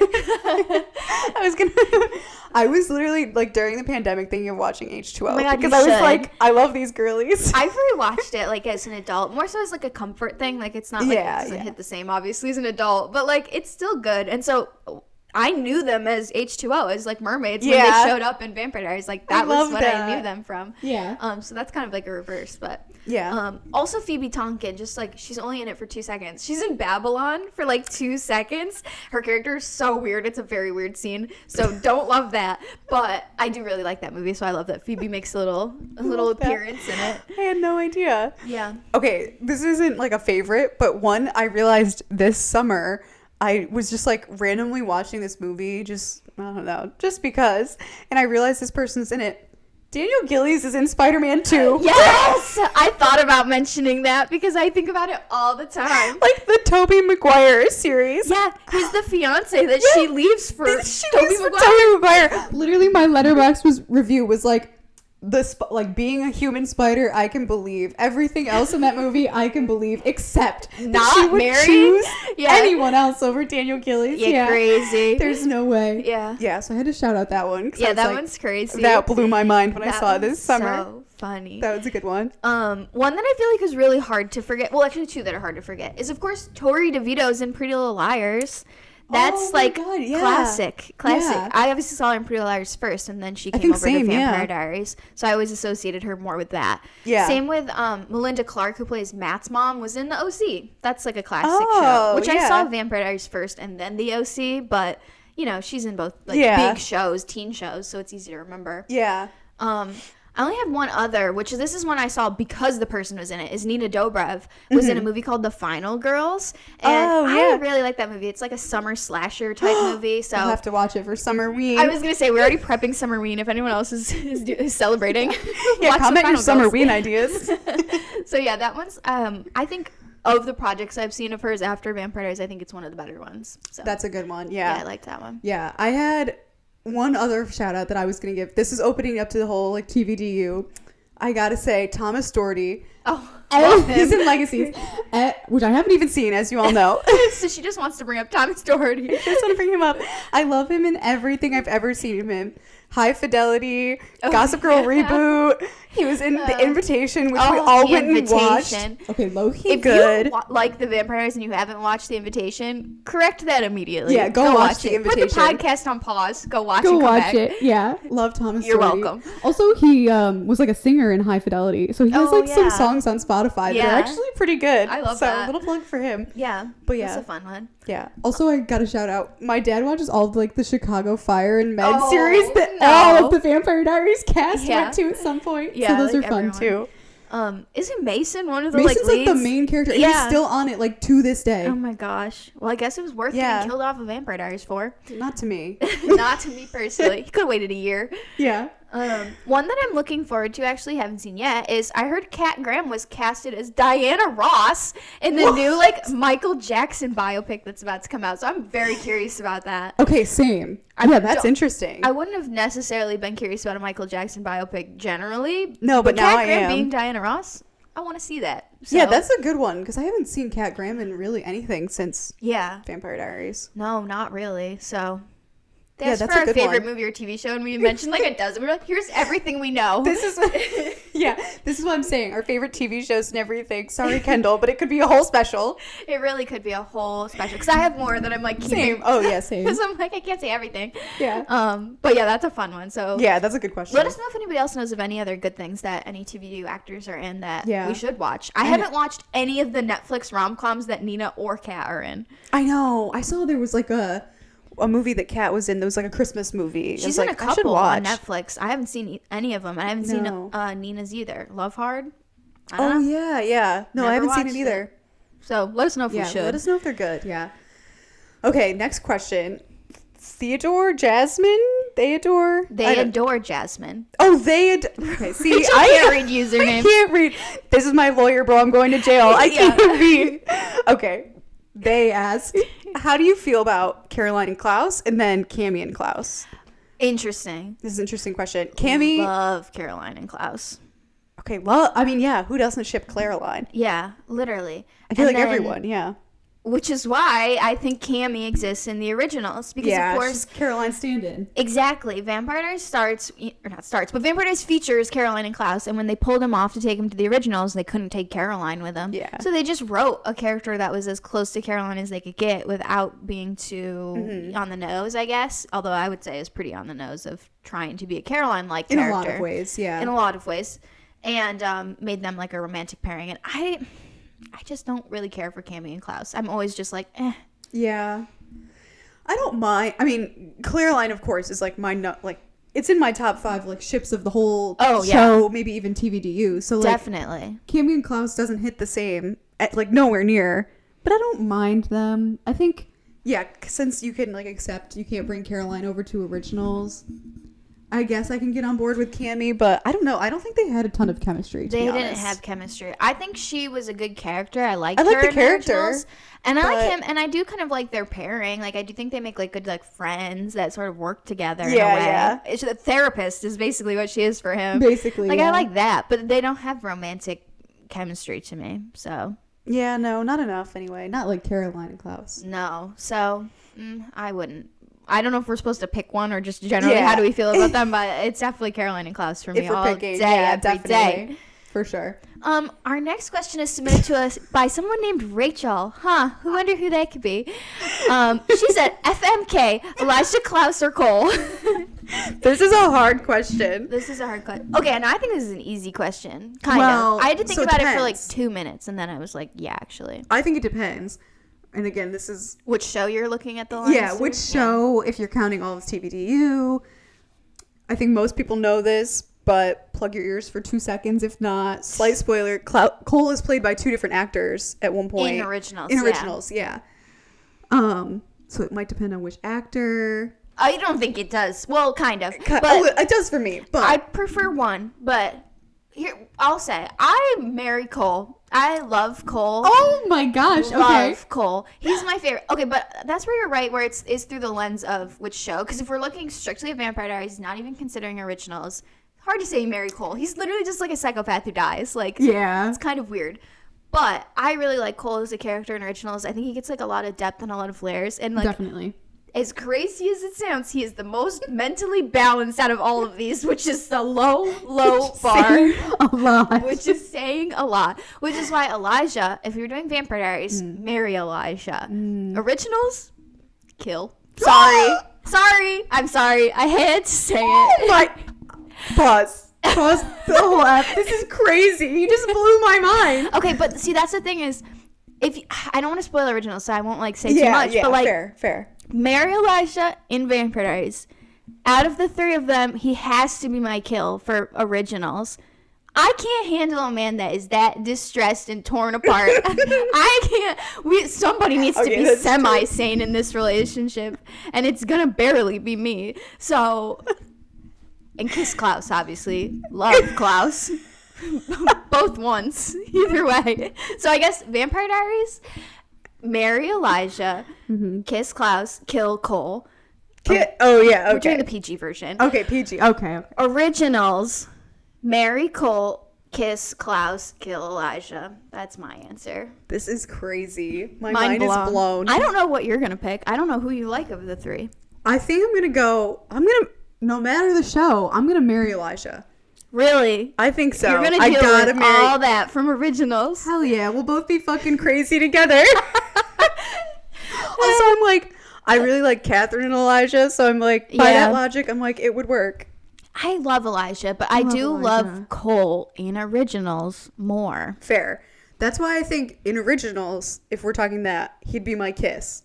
I was literally like during the pandemic thinking of watching H2O. Oh my God, because I was like, I love these girlies. I've rewatched it like as an adult, more so as like a comfort thing. Like it's not like it doesn't hit the same obviously as an adult, but like it's still good. And so I knew them as H2O, as like mermaids when they showed up in Vampire Diaries. Like that was what I knew them from. Yeah. So that's kind of like a reverse, but yeah. Also Phoebe Tonkin, just like she's only in it for 2 seconds. She's in Babylon for like 2 seconds. Her character is so weird. It's a very weird scene. So don't love that. But I do really like that movie, so I love that Phoebe makes a little appearance in it. I had no idea. Yeah. Okay, this isn't like a favorite, but one I realized this summer. I was just like randomly watching this movie, just because, and I realized this person's in it. Daniel Gillies is in Spider-Man 2. Yes! I thought about mentioning that because I think about it all the time. Like the Tobey Maguire series. Yeah, he's the fiance that she leaves for Tobey Maguire. Literally, my Letterboxd review was like, being a human spider, I can believe. Everything else in that movie, I can believe, except not she would married. choose anyone else over Daniel Gillies. Yeah, crazy. There's no way. Yeah. So I had to shout out that one. Yeah, that one's crazy. That blew my mind when I saw it this summer. So funny. That was a good one. One that I feel like is really hard to forget. Well, actually, two that are hard to forget is of course Tori DeVito's in Pretty Little Liars. That's classic. Yeah. I obviously saw her in Pretty Little Liars first, and then she came over to Vampire Diaries. So I always associated her more with that. Yeah. Same with Melinda Clarke, who plays Matt's mom, was in The OC. That's like a classic show, which I saw Vampire Diaries first and then The OC. But you know, she's in both big shows, teen shows, so it's easy to remember. Yeah. I only have one other, which this is one I saw because the person was in it, is Nina Dobrev, was in a movie called The Final Girls. And I really like that movie. It's like a summer slasher type movie. So I'll have to watch it for Summerween. I was going to say, we're already prepping Summerween if anyone else is celebrating. Comment your Summerween ideas. So yeah, that one's, I think of the projects I've seen of hers after Vampire Diaries, I think it's one of the better ones. So that's a good one. Yeah. Yeah, I liked that one. Yeah, I had one other shout out that I was going to give. This is opening up to the whole like TVDU. I got to say, Thomas Doherty. He's in Legacies, which I haven't even seen, as you all know. So she just wants to bring up Thomas Doherty. I just want to bring him up. I love him in everything I've ever seen him in. High Fidelity, Gossip Girl reboot. He was in The Invitation, which we all went and watched. Okay, low-key good. If you like The Vampire Diaries and you haven't watched The Invitation, correct that immediately. Yeah, go watch The Invitation. Put the podcast on pause. Go watch it. Yeah. Love Thomas You're Doherty. welcome. Also, he was like a singer in High Fidelity. So he has some songs on Spotify that are actually pretty good. I love that. So a little plug for him. Yeah. But yeah. That's a fun one. Yeah. Also, I got to shout out, my dad watches all of like the Chicago Fire and Med series that all of the Vampire Diaries cast went to at some point. Yeah. So those are fun too. Isn't Mason one of the Mason's leads? Like the main character. And he's still on it like to this day. Oh my gosh. Well, I guess it was worth getting killed off of Vampire Diaries for. Not to me. Not to me personally. He could have waited a year. Yeah. One that I'm looking forward to, actually haven't seen yet, is I heard Kat Graham was casted as Diana Ross in the new like Michael Jackson biopic that's about to come out. So I'm very curious about that. Okay, same. Yeah, that's interesting. I wouldn't have necessarily been curious about a Michael Jackson biopic generally. No, but now I am. Being Diana Ross, I want to see that. So. Yeah, that's a good one because I haven't seen Kat Graham in really anything since Vampire Diaries. No, not really. So They asked that's for a our good favorite one. movie or TV show, and we mentioned like a dozen. We're like, here's everything we know. This is this is what I'm saying. Our favorite TV shows and everything. Sorry, Kendall, but it could be a whole special. It really could be a whole special because I have more that I'm like keeping. Same. Oh yeah, same. Because I'm like I can't say everything. Yeah. But yeah, that's a fun one. So Yeah, that's a good question. let us know if anybody else knows of any other good things that any TVDU actors are in that Yeah. we should watch. I haven't watched any of the Netflix rom-coms that Nina or Kat are in. I know. I saw there was like a movie that Kat was in. There was like a Christmas movie. She's like, in a I should couple watch. on Netflix. I haven't seen any of them. I haven't No. seen Nina's either. Love Hard? I Oh don't know. yeah. No, Never I haven't seen it watched either. So let us know if we should. Let us know if they're good. Yeah. Okay, next question. They adore Jasmine. Oh, okay, see, I can't read usernames. I can't read. This is my lawyer, bro. I'm going to jail. I can't read. Okay. They asked, how do you feel about Caroline and Klaus, and then Cami and Klaus? Interesting. This is an interesting question. Cami. Love Caroline and Klaus. Okay, who doesn't ship Caroline? Yeah, literally. I feel like everyone, yeah. Which is why I think Cami exists in the originals. Because, of course, Caroline stand-in. Exactly. Vampire Diaries Vampire Diaries features Caroline and Klaus, and when they pulled him off to take him to the originals, they couldn't take Caroline with them. Yeah. So they just wrote a character that was as close to Caroline as they could get without being too on the nose, I guess. Although I would say is pretty on the nose of trying to be a Caroline-like character. In a lot of ways, yeah. In a lot of ways. And made them like a romantic pairing. And I just don't really care for Cami and Klaus. I'm always just like, eh. Yeah. I don't mind. I mean, Caroline, of course, is like it's in my top 5 like ships of the whole show, maybe even TVDU. So like, definitely. Cami and Klaus doesn't hit the same, like nowhere near. But I don't mind them. I think, since you can like accept you can't bring Caroline over to originals, I guess I can get on board with Cami, but I don't know. I don't think they had a ton of chemistry. They didn't have chemistry. I think she was a good character. I like the her character, and I like him, and I do kind of like their pairing. Like I do think they make like good like friends that sort of work together. In a way. Yeah. The therapist is basically what she is for him. Basically, like I like that, but they don't have romantic chemistry to me. So yeah, no, not enough anyway. Not like Caroline and Klaus. No, so I wouldn't. I don't know if we're supposed to pick one or just generally how do we feel about them, but it's definitely Caroline and Klaus for me all day, every day. For sure. Our next question is submitted to us by someone named Rachel. Who wonder who that could be? She said, FMK, Elijah, Klaus, or Cole? This is a hard question. Okay, and I think this is an easy question. Kind of. I had to think about it for like 2 minutes, and then I was like, yeah, actually. I think it depends. And again, this is... Which show you're looking at the lines Yeah, which show, if you're counting all of TVDU. I think most people know this, but plug your ears for 2 seconds. If not, slight spoiler, Cole is played by 2 different actors at one point. In originals, yeah. So it might depend on which actor. I don't think it does. Well, kind of. But it does for me, but... I prefer one, but... Here, I'll say, I marry Cole. I love Cole. Oh my gosh, okay. Love Cole. He's my favorite. Okay, but that's where you're right, where it's through the lens of which show. Because if we're looking strictly at Vampire Diaries, not even considering originals, hard to say you marry Cole. He's literally just like a psychopath who dies. Like, yeah. It's kind of weird. But I really like Cole as a character in originals. I think he gets like a lot of depth and a lot of layers. And like, definitely. As crazy as it sounds, he is the most mentally balanced out of all of these, which is the low bar. A lot. Which is saying a lot. Which is why Elijah, if you're doing Vampire Diaries, marry Elijah. Originals, kill. Sorry. I'm sorry. I had to say it. Pause the whole app. This is crazy. You just blew my mind. Okay, but see, that's the thing is, I don't want to spoil originals, so I won't like say too much. But like, fair. Marry Elijah in Vampire Diaries. Out of the 3 of them, he has to be my kill for originals. I can't handle a man that is that distressed and torn apart. I can't. Somebody needs to be semi-sane in this relationship, and it's gonna barely be me. So, and kiss Klaus, obviously. Love Klaus. Both once. Either way. So I guess Vampire Diaries, marry Elijah, kiss Klaus, kill Cole. Oh, yeah, okay. We're doing the PG version. Okay, PG. Okay. Originals, marry Cole, kiss Klaus, kill Elijah. That's my answer. This is crazy. My mind is blown. I don't know what you're going to pick. I don't know who you like of the 3. I think no matter the show, I'm going to marry Elijah. Really? I think so. You're going to deal with all that from Originals? Hell yeah. We'll both be fucking crazy together. Also, I'm like, I really like Catherine and Elijah, so I'm like, by that logic, I'm like, it would work. I love Elijah, but I do love Cole in Originals more. Fair. That's why I think in Originals, if we're talking that, he'd be my kiss.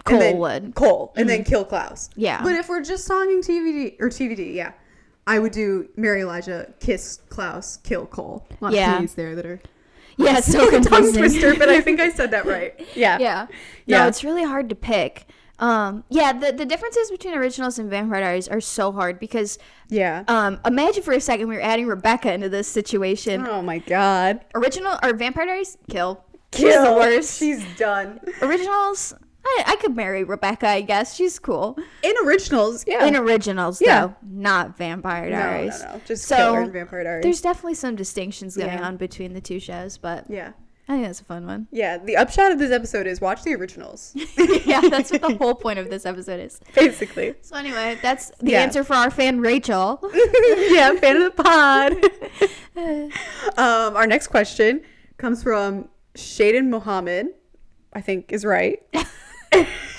Cole would. Cole, and then kill Klaus. Yeah. But if we're just talking TVD, yeah. I would do marry Elijah, kiss Klaus, kill Cole. A lot of T's there that are... Yeah, it's so confusing. Tongue twister, but I think I said that right. Yeah. Yeah. No, it's really hard to pick. The differences between Originals and Vampire Diaries are so hard because imagine for a second we were adding Rebecca into this situation. Oh my god. Vampire Diaries, kill. She's the worst. She's done. Originals, I could marry Rebecca, I guess. She's cool. In Originals, yeah. In Originals, though, not Vampire Diaries. No. Just kill her in Vampire Diaries. There's definitely some distinctions going on between the two shows, but yeah. I think that's a fun one. Yeah, the upshot of this episode is watch the Originals. Yeah, that's what the whole point of this episode is. Basically. So anyway, that's the answer for our fan Rachel. Yeah, fan of the pod. Our next question comes from Shaden Mohammed, I think is right.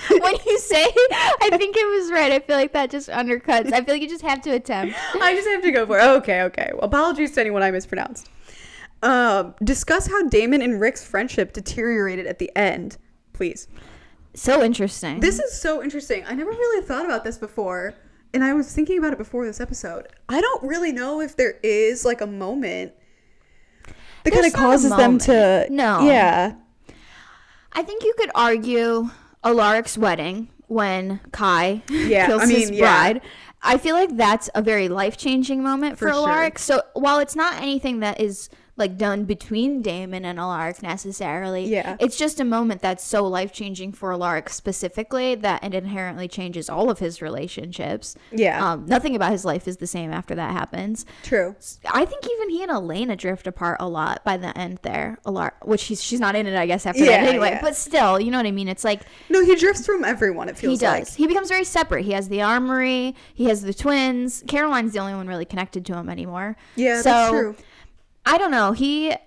When you say I think it was right, I feel like that just undercuts. I feel like you just have to attempt. I just have to go for it. Okay. Well, apologies to anyone I mispronounced. Discuss how Damon and Rick's friendship deteriorated at the end, please. So interesting. This is so interesting. I never really thought about this before, and I was thinking about it before this episode. I don't really know if there is like a moment that kind of causes them to... No. Yeah. I think you could argue Alaric's wedding when Kai kills his bride. I feel like that's a very life-changing moment for Alaric. Sure. So while it's not anything that is like done between Damon and Alaric necessarily, it's just a moment that's so life-changing for Alaric specifically that it inherently changes all of his relationships. Nothing about his life is the same after that happens. True. I think even he and Elena drift apart a lot by the end there. Which she's not in it, I guess, after that anyway. But still, you know what I mean? It's like... No, he drifts from everyone, it feels like. He does. He becomes very separate. He has the armory. He has the twins. Caroline's the only one really connected to him anymore. Yeah, that's true. I don't know. It's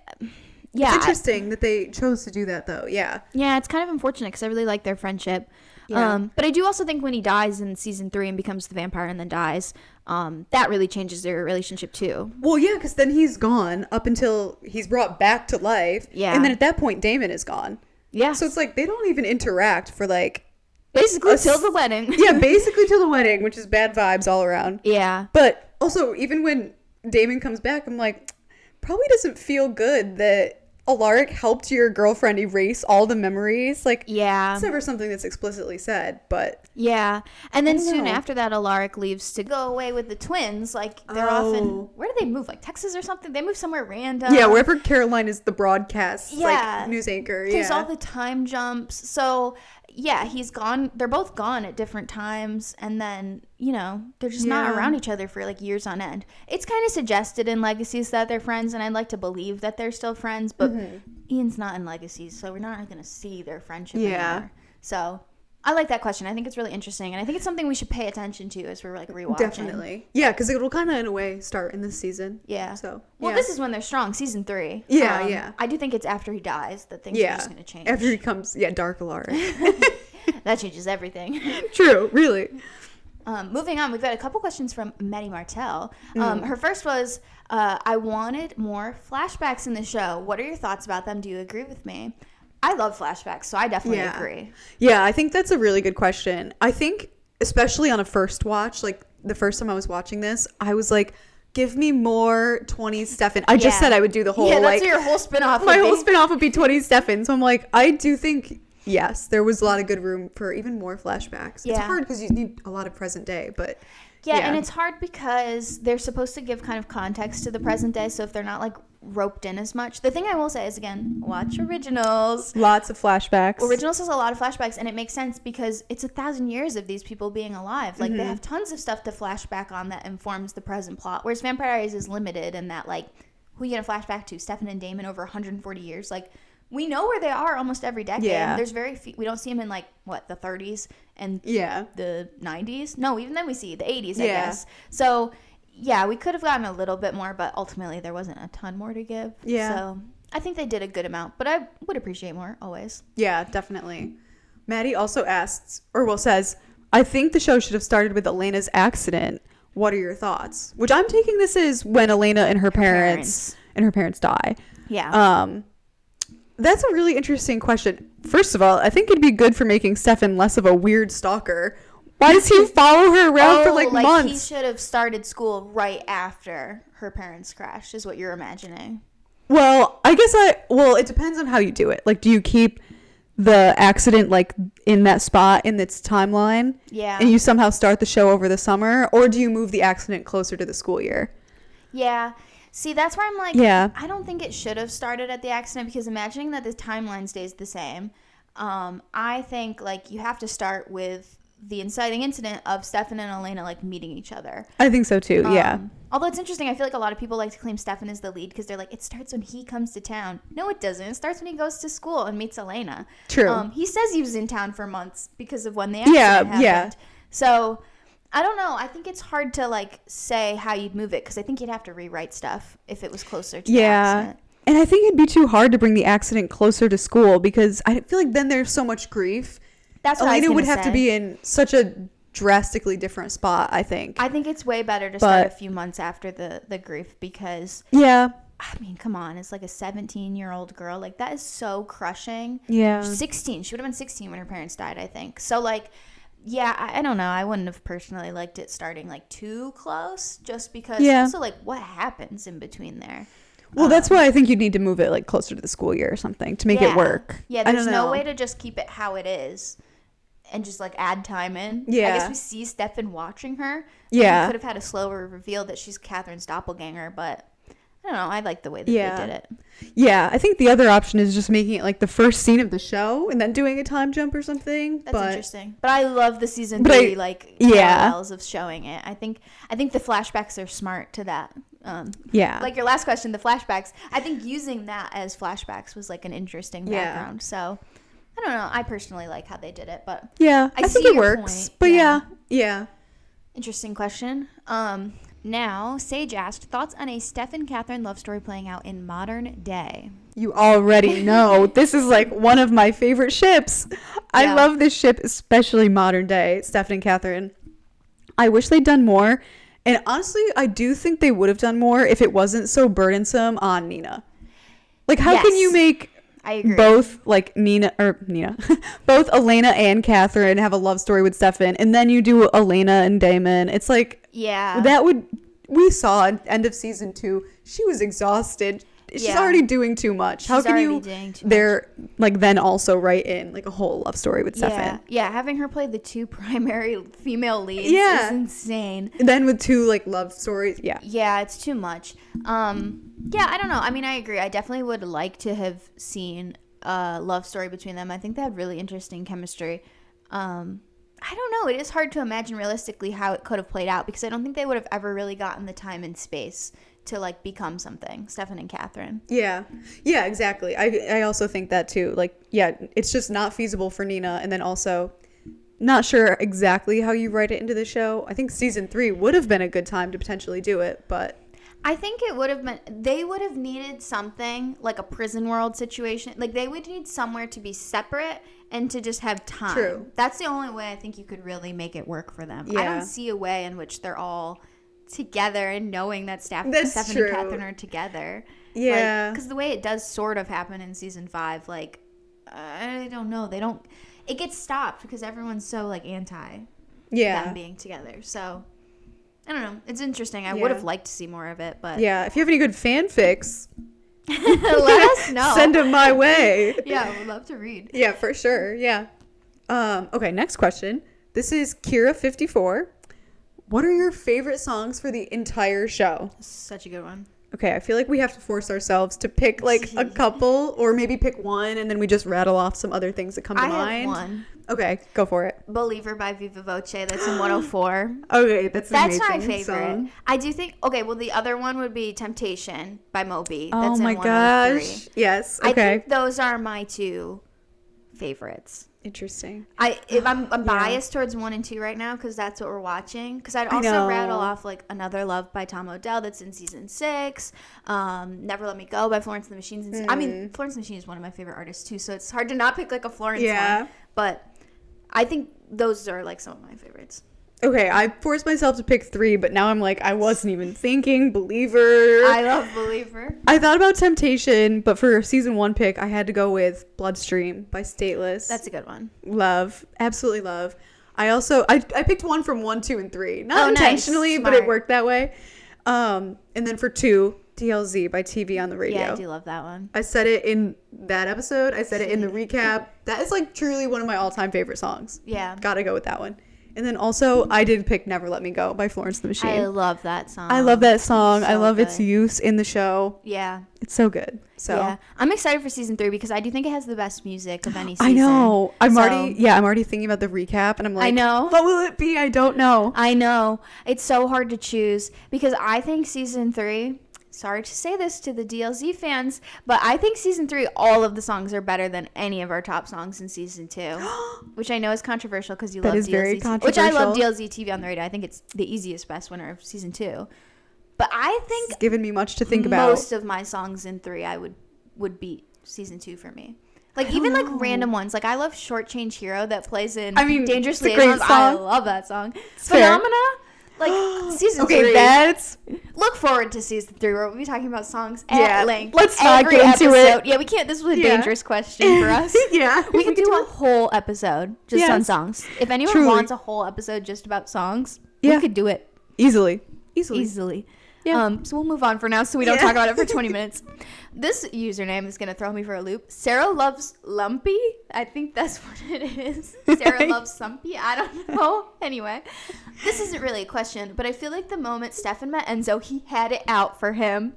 interesting that they chose to do that, though. Yeah, it's kind of unfortunate because I really like their friendship. But I do also think when he dies in season 3 and becomes the vampire and then dies, that really changes their relationship too. Well, yeah, because then he's gone up until he's brought back to life. Yeah, and then at that point, Damon is gone. Yeah, so it's like they don't even interact for like basically till the wedding. Yeah, basically till the wedding, which is bad vibes all around. Yeah, but also even when Damon comes back, I'm like, probably doesn't feel good that Alaric helped your girlfriend erase all the memories. Like, it's never something that's explicitly said, but and then soon after that, Alaric leaves to go away with the twins. Like, they're often, where do they move? Like Texas or something? They move somewhere random. Yeah, wherever Caroline is the broadcast like news anchor. There's all the time jumps. So he's gone. They're both gone at different times, and then they're just not around each other for like years on end. It's kind of suggested in Legacies that they're friends, and I'd like to believe that they're still friends, but Ian's not in Legacies, so we're not going to see their friendship anymore. So I like that question. I think it's really interesting, and I think it's something we should pay attention to as we're like rewatching. Definitely. Yeah, because it'll kind of in a way start in this season. Yeah. So this is when they're strong, season 3. Yeah. I do think it's after he dies that things are just going to change. After he comes, Dark Alaric. That changes everything. True, really. Moving on, we've got a couple questions from Maddie Martell. Her first was, I wanted more flashbacks in the show. What are your thoughts about them? Do you agree with me? I love flashbacks, so I definitely agree. Yeah, I think that's a really good question. I think, especially on a first watch, like the first time I was watching this, I was like, give me more 20 Stefan. I just said I would do the whole, that's what your whole spinoff my whole spinoff would be 20 Stefan. So I'm like, I do think... Yes, there was a lot of good room for even more flashbacks. It's hard because you need a lot of present day, but... Yeah, and it's hard because they're supposed to give kind of context to the present day, so if they're not, like, roped in as much. The thing I will say is, again, watch Originals. Lots of flashbacks. Originals has a lot of flashbacks, and it makes sense because it's 1,000 years of these people being alive. Like, they have tons of stuff to flashback on that informs the present plot, whereas Vampire Diaries is limited in that, like, who are you going to flashback to? Stefan and Damon over 140 years? Like... we know where they are almost every decade. Yeah. There's very few. We don't see them in like the 30s and Yeah. the 90s. No, even then we see the 80s, I Yeah. guess. So yeah, we could have gotten a little bit more, but ultimately there wasn't a ton more to give. Yeah. So I think they did a good amount, but I would appreciate more always. Yeah, definitely. Maddie also asks, says, I think the show should have started with Elena's accident. What are your thoughts? Which I'm taking this as when Elena and her parents die. Yeah. That's a really interesting question. First of all, I think it'd be good for making Stefan less of a weird stalker. Why does he follow her around for like months? He should have started school right after her parents crashed, is what you're imagining. Well, I guess it depends on how you do it. Like, do you keep the accident like in that spot in its timeline? Yeah. And you somehow start the show over the summer, or do you move the accident closer to the school year? Yeah. See, that's where I'm like, I don't think it should have started at the accident, because imagining that the timeline stays the same, I think like you have to start with the inciting incident of Stefan and Elena like meeting each other. I think so too. Yeah. Although it's interesting, I feel like a lot of people like to claim Stefan is the lead because they're like, it starts when he comes to town. No, it doesn't. It starts when he goes to school and meets Elena. True. He says he was in town for months because of when the accident happened. Yeah. So I don't know. I think it's hard to like say how you'd move it, because I think you'd have to rewrite stuff if it was closer to the accident. And I think it'd be too hard to bring the accident closer to school, because I feel like then there's so much grief. That's what Elena I was would gonna have say. to be in such a drastically different spot, I think. I think it's way better to start a few months after the grief, because I mean, come on, it's like a 17-year-old girl. Like, that is so crushing. Yeah. 16. She would have been 16 when her parents died, I think. So, like, yeah, I don't know. I wouldn't have personally liked it starting, like, too close, just because also, like, what happens in between there? Well, that's why I think you'd need to move it, like, closer to the school year or something to make it work. Yeah, there's no way to just keep it how it is and just, like, add time in. Yeah. I guess we see Stefan watching her. Yeah. We could have had a slower reveal that she's Catherine's doppelganger, but I don't know. I like the way that they did it. Yeah, I think the other option is just making it, like, the first scene of the show and then doing a time jump or something. That's interesting. But I love the season 3, parallels of showing it. I think the flashbacks are smart to that. Like your last question, the flashbacks, I think using that as flashbacks was like an interesting background. So I don't know, I personally like how they did it, but I think it works. Point. But yeah. Interesting question. Now Sage asked, thoughts on a Stefan Catherine love story playing out in modern day? You already know this is like one of my favorite ships. I love this ship, especially modern day, Stefan and Catherine. I wish they'd done more. And honestly, I do think they would have done more if it wasn't so burdensome on Nina. Like, how can you make both, like, both Elena and Catherine have a love story with Stefan, and then you do Elena and Damon? It's like, we saw at end of season 2, she was exhausted. She's already doing too much. How can you then also write in like a whole love story with Stefan? Yeah, having her play the 2 primary female leads is insane. And then with 2 like love stories, yeah, it's too much. I don't know. I mean, I agree. I definitely would like to have seen a love story between them. I think they had really interesting chemistry. I don't know. It is hard to imagine realistically how it could have played out, because I don't think they would have ever really gotten the time and space to like become something, Stefan and Catherine. Yeah, exactly. I also think that too. Like, it's just not feasible for Nina, and then also not sure exactly how you write it into the show. I think season 3 would have been a good time to potentially do it, but I think it would have been, they would have needed something like a prison world situation. Like, they would need somewhere to be separate and to just have time. True. That's the only way I think you could really make it work for them. I don't see a way in which they're all together and knowing that Stefan and Catherine are together. Yeah. Because the way it does sort of happen in season 5, like, I don't know. It gets stopped because everyone's so, like, anti them being together. So, I don't know. It's interesting. I would have liked to see more of it, but if you have any good fanfics, let us know. Send them my way. Yeah, we'd love to read. Yeah, for sure. Yeah. Okay, next question. This is Kira54. What are your favorite songs for the entire show? Such a good one. Okay, I feel like we have to force ourselves to pick like a couple, or maybe pick one, and then we just rattle off some other things that come to mind. I have one. Okay, go for it. Believer by Viva Voce. That's in 104. Okay, that's my favorite. Song. I do think. Okay, well, the other one would be Temptation by Moby. Oh That's my in 103. gosh. Yes. Okay. I think those are my two favorites. Interesting. I'm biased towards 1 and 2 right now because that's what we're watching. Because I'd also rattle off like Another Love by Tom Odell that's in season 6. Never Let Me Go by Florence and the Machine. I mean, Florence and the Machine is one of my favorite artists too, so it's hard to not pick like a Florence one. But I think those are like some of my favorites. Okay, I forced myself to pick 3, but now I'm like, I wasn't even thinking. Believer. I love Believer. I thought about Temptation, but for season 1 pick, I had to go with Bloodstream by Stateless. That's a good one. Love. Absolutely love. I picked one from 1, 2, and 3. Not intentionally, nice. but it worked that way. And then for 2, DLZ by TV on the Radio. Yeah, I do love that one. I said it in that episode. I said it in the recap. That is like truly one of my all-time favorite songs. Yeah. Gotta go with that one. And then also, I did pick Never Let Me Go by Florence and the Machine. I love that song. I love that song. So I love good. its use in the show. Yeah. It's so good. So yeah. I'm excited for season 3 because I do think it has the best music of any season. I know. I'm already thinking about the recap, and I'm like, I know. What will it be? I don't know. I know. It's so hard to choose because I think season 3, sorry to say this to the DLZ fans, but I think season 3, all of the songs are better than any of our top songs in season 2, which I know is controversial because you love DLZ. That is very controversial. Which I love DLZ TV on the Radio. I think it's the easiest, best winner of season 2. But I think it's given me much to think about. Most of my songs in 3 I would beat season 2 for me. Like even like random ones. Like I love Short Change Hero that plays in Dangerous Liaisons. I love that song. It's Phenomena. Like season 3. Okay, that's look forward to season 3 where we'll be talking about songs at length. Let's not get into it. Yeah, we can't. This was a dangerous question for us. Yeah, we could do a whole episode just on songs. If anyone wants a whole episode just about songs, we could do it easily. Yeah. So we'll move on for now so we don't talk about it for 20 minutes. This username is going to throw me for a loop. Sarah Loves Lumpy. I think that's what it is. Sarah Loves Lumpy. I don't know. Anyway, this isn't really a question, but I feel like the moment Stefan met Enzo, he had it out for him.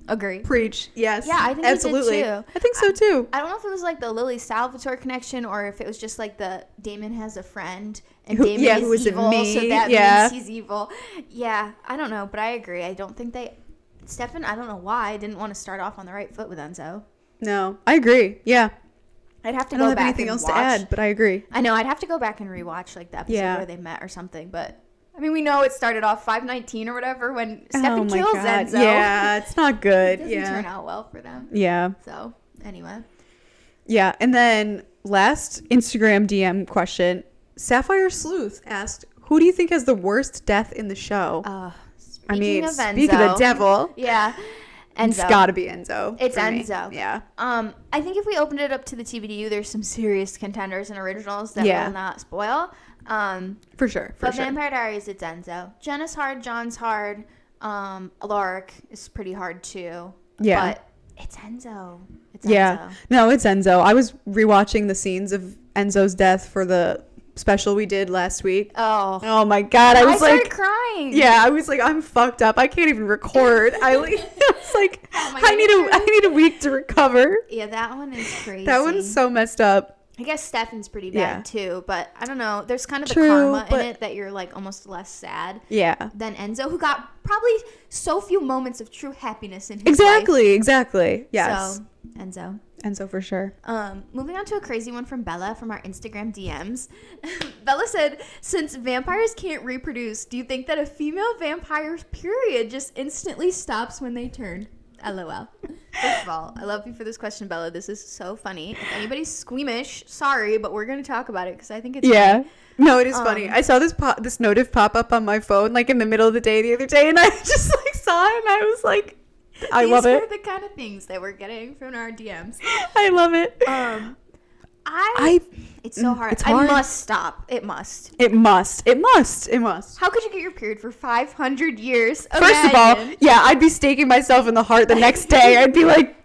Agree. Preach. Yes. Yeah, I think absolutely. He did too. I think so too. I don't know if it was like the Lily Salvatore connection or if it was just like the Damon has a friend and Damon is evil, so that means he's evil. Yeah, I don't know, but I agree. I don't think Stefan, I don't know why, didn't want to start off on the right foot with Enzo. No, I agree. Yeah. I'd have to I go don't have back anything and else watch. to add, but I agree. I know, I'd have to go back and rewatch like the episode where they met or something, but I mean, we know it started off 519 or whatever when Stefan kills Enzo. Yeah, it's not good. It doesn't turn out well for them. Yeah. So, anyway. Yeah, and then last Instagram DM question, Sapphire Sleuth asked, who do you think has the worst death in the show? Speaking of the devil. Yeah. Enzo. It's got to be Enzo. It's Enzo. Me. Yeah. I think if we opened it up to the TVDU, there's some serious contenders and originals that will not spoil. For sure. But Vampire Diaries, it's Enzo. Jen is hard. John's hard. Alaric is pretty hard too. Yeah. But it's Enzo. Enzo. No, it's Enzo. I was rewatching the scenes of Enzo's death for the special we did last week. Oh my God. I started crying. Yeah, I was like, I'm fucked up. I can't even record. I was like, I need a week to recover. Yeah, that one is crazy. That one's so messed up. I guess Stefan's pretty bad too, but I don't know. There's kind of the karma in it that you're like almost less sad. Yeah. Than Enzo, who got probably so few moments of true happiness in his life. Exactly. Yes. So, Enzo for sure. Moving on to a crazy one from Bella from our Instagram DMs. Bella said, since vampires can't reproduce, do you think that a female vampire's period just instantly stops when they turn? LOL. First of all, I love you for this question, Bella. This is so funny. If anybody's squeamish, sorry, but we're going to talk about it because I think it's funny. No, it is funny. I saw this notif pop up on my phone like in the middle of the day the other day, and I just like saw it and I was like, I love it. These are the kind of things that we're getting from our DMs. I love it. It's so hard. It's hard. I must stop. It must. How could you get your period for 500 years? First of all, I'd be staking myself in the heart the next day. I'd be like,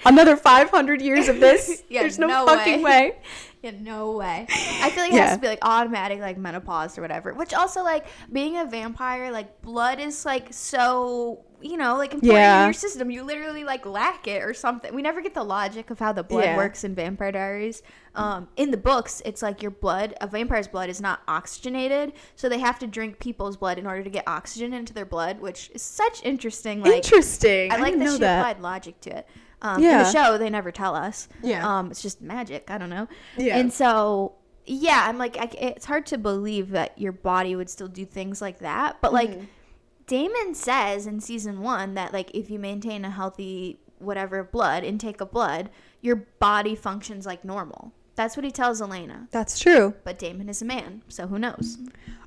Another 500 years of this? Yeah, There's no fucking way. Yeah, no way. I feel like it has to be like automatic, like menopause or whatever. Which also, like, being a vampire, like, blood is like so, you know, like important in your system. You literally like lack it or something. We never get the logic of how the blood works in Vampire Diaries. In the books, it's like your blood, a vampire's blood is not oxygenated, so they have to drink people's blood in order to get oxygen into their blood, which is such interesting. Like, interesting. I like that she applied logic to it. In the show, they never tell us. Yeah. It's just magic. I don't know. Yeah. And so, yeah, I'm like, it's hard to believe that your body would still do things like that. But, like, Damon says in season 1 that, like, if you maintain a healthy whatever intake of blood, your body functions like normal. That's what he tells Delena. That's true. But Damon is a man, so who knows?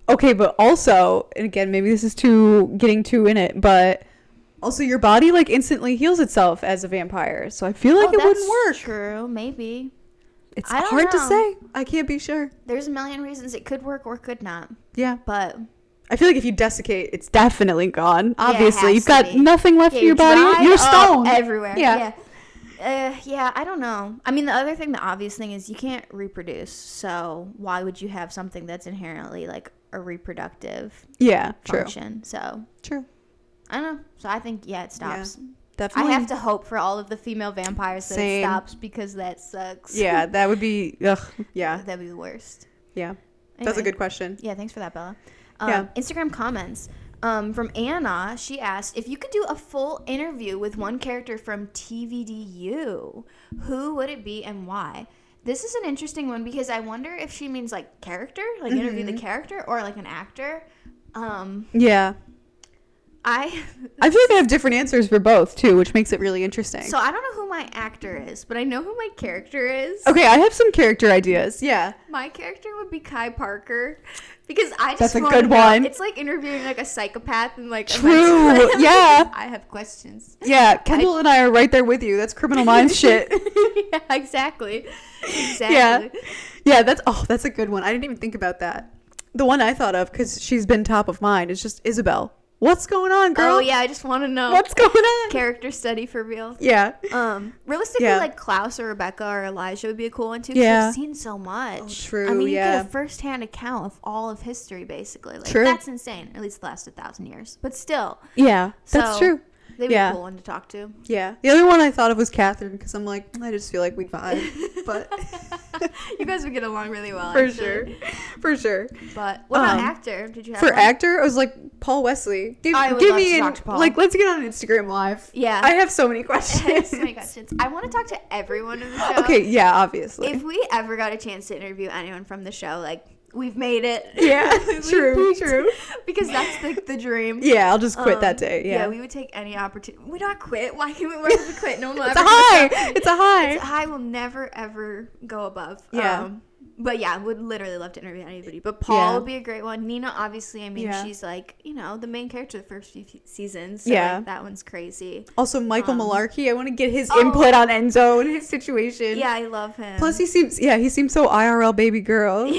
Okay, but also, and again, maybe this is getting too in it, but also your body like instantly heals itself as a vampire. So I feel like it wouldn't work. True, maybe. It's hard to say. I can't be sure. There's a million reasons it could work or could not. Yeah. But I feel like if you desiccate, it's definitely gone. Obviously, you've got nothing left in your body. You're stoned everywhere. Yeah. I don't know. I mean, the other thing, the obvious thing is you can't reproduce. So why would you have something that's inherently like a reproductive function? True. So true. I don't know. So I think it stops. Yeah, definitely. I have to hope for all of the female vampires that it stops because that sucks. Yeah, that would be. Yeah, that'd be the worst. Yeah, anyway, that's a good question. Yeah, thanks for that, Bella. Instagram comments. From Anna, she asked, if you could do a full interview with one character from TVDU, who would it be and why? This is an interesting one because I wonder if she means like character, like interview the character, or like an actor. Yeah. I feel like I have different answers for both too, which makes it really interesting. So I don't know who my actor is, but I know who my character is. Okay, I have some character ideas. Yeah. My character would be Kai Parker. Because I just That's a good one. It's like interviewing like a psychopath and like true. Yeah. I have questions. Yeah, Kendall and I are right there with you. That's Criminal Minds shit. Yeah, exactly. Yeah, that's a good one. I didn't even think about that. The one I thought of, because she's been top of mind, is just Isabel. What's going on, girl? Oh yeah, I just want to know what's going on. Character study for real. Yeah. Realistically, like Klaus or Rebecca or Elijah would be a cool one too. Yeah. We've seen so much. Oh, true. I mean, you get a first-hand account of all of history, basically. Like, true. That's insane. At least the last 1,000 years, but still. Yeah, that's true. They'd be a cool one to talk to. Yeah. The other one I thought of was Catherine because I'm like, I just feel like we'd vibe. But you guys would get along really well. For sure. But what about actor? Did you have for actor? I was like Paul Wesley. Give me talk to Paul. Like, let's get on Instagram Live. Yeah. I have so many questions. I want to talk to everyone in the show. Okay. Yeah. Obviously. If we ever got a chance to interview anyone from the show, like, we've made it. Yeah, true. Because that's the dream. Yeah, I'll just quit that day. Yeah, we would take any opportunity. We not quit. Why can't we quit? No one will It's a high. It's a high. It's a high. We'll never ever go above. Yeah. But yeah, would literally love to interview anybody. But Paul would be a great one. Nina, obviously, I mean, she's like, you know, the main character the first few seasons. So like, that one's crazy. Also, Michael Malarkey, I want to get his input on Enzo and his situation. Yeah, I love him. Plus, he seems so IRL baby girl.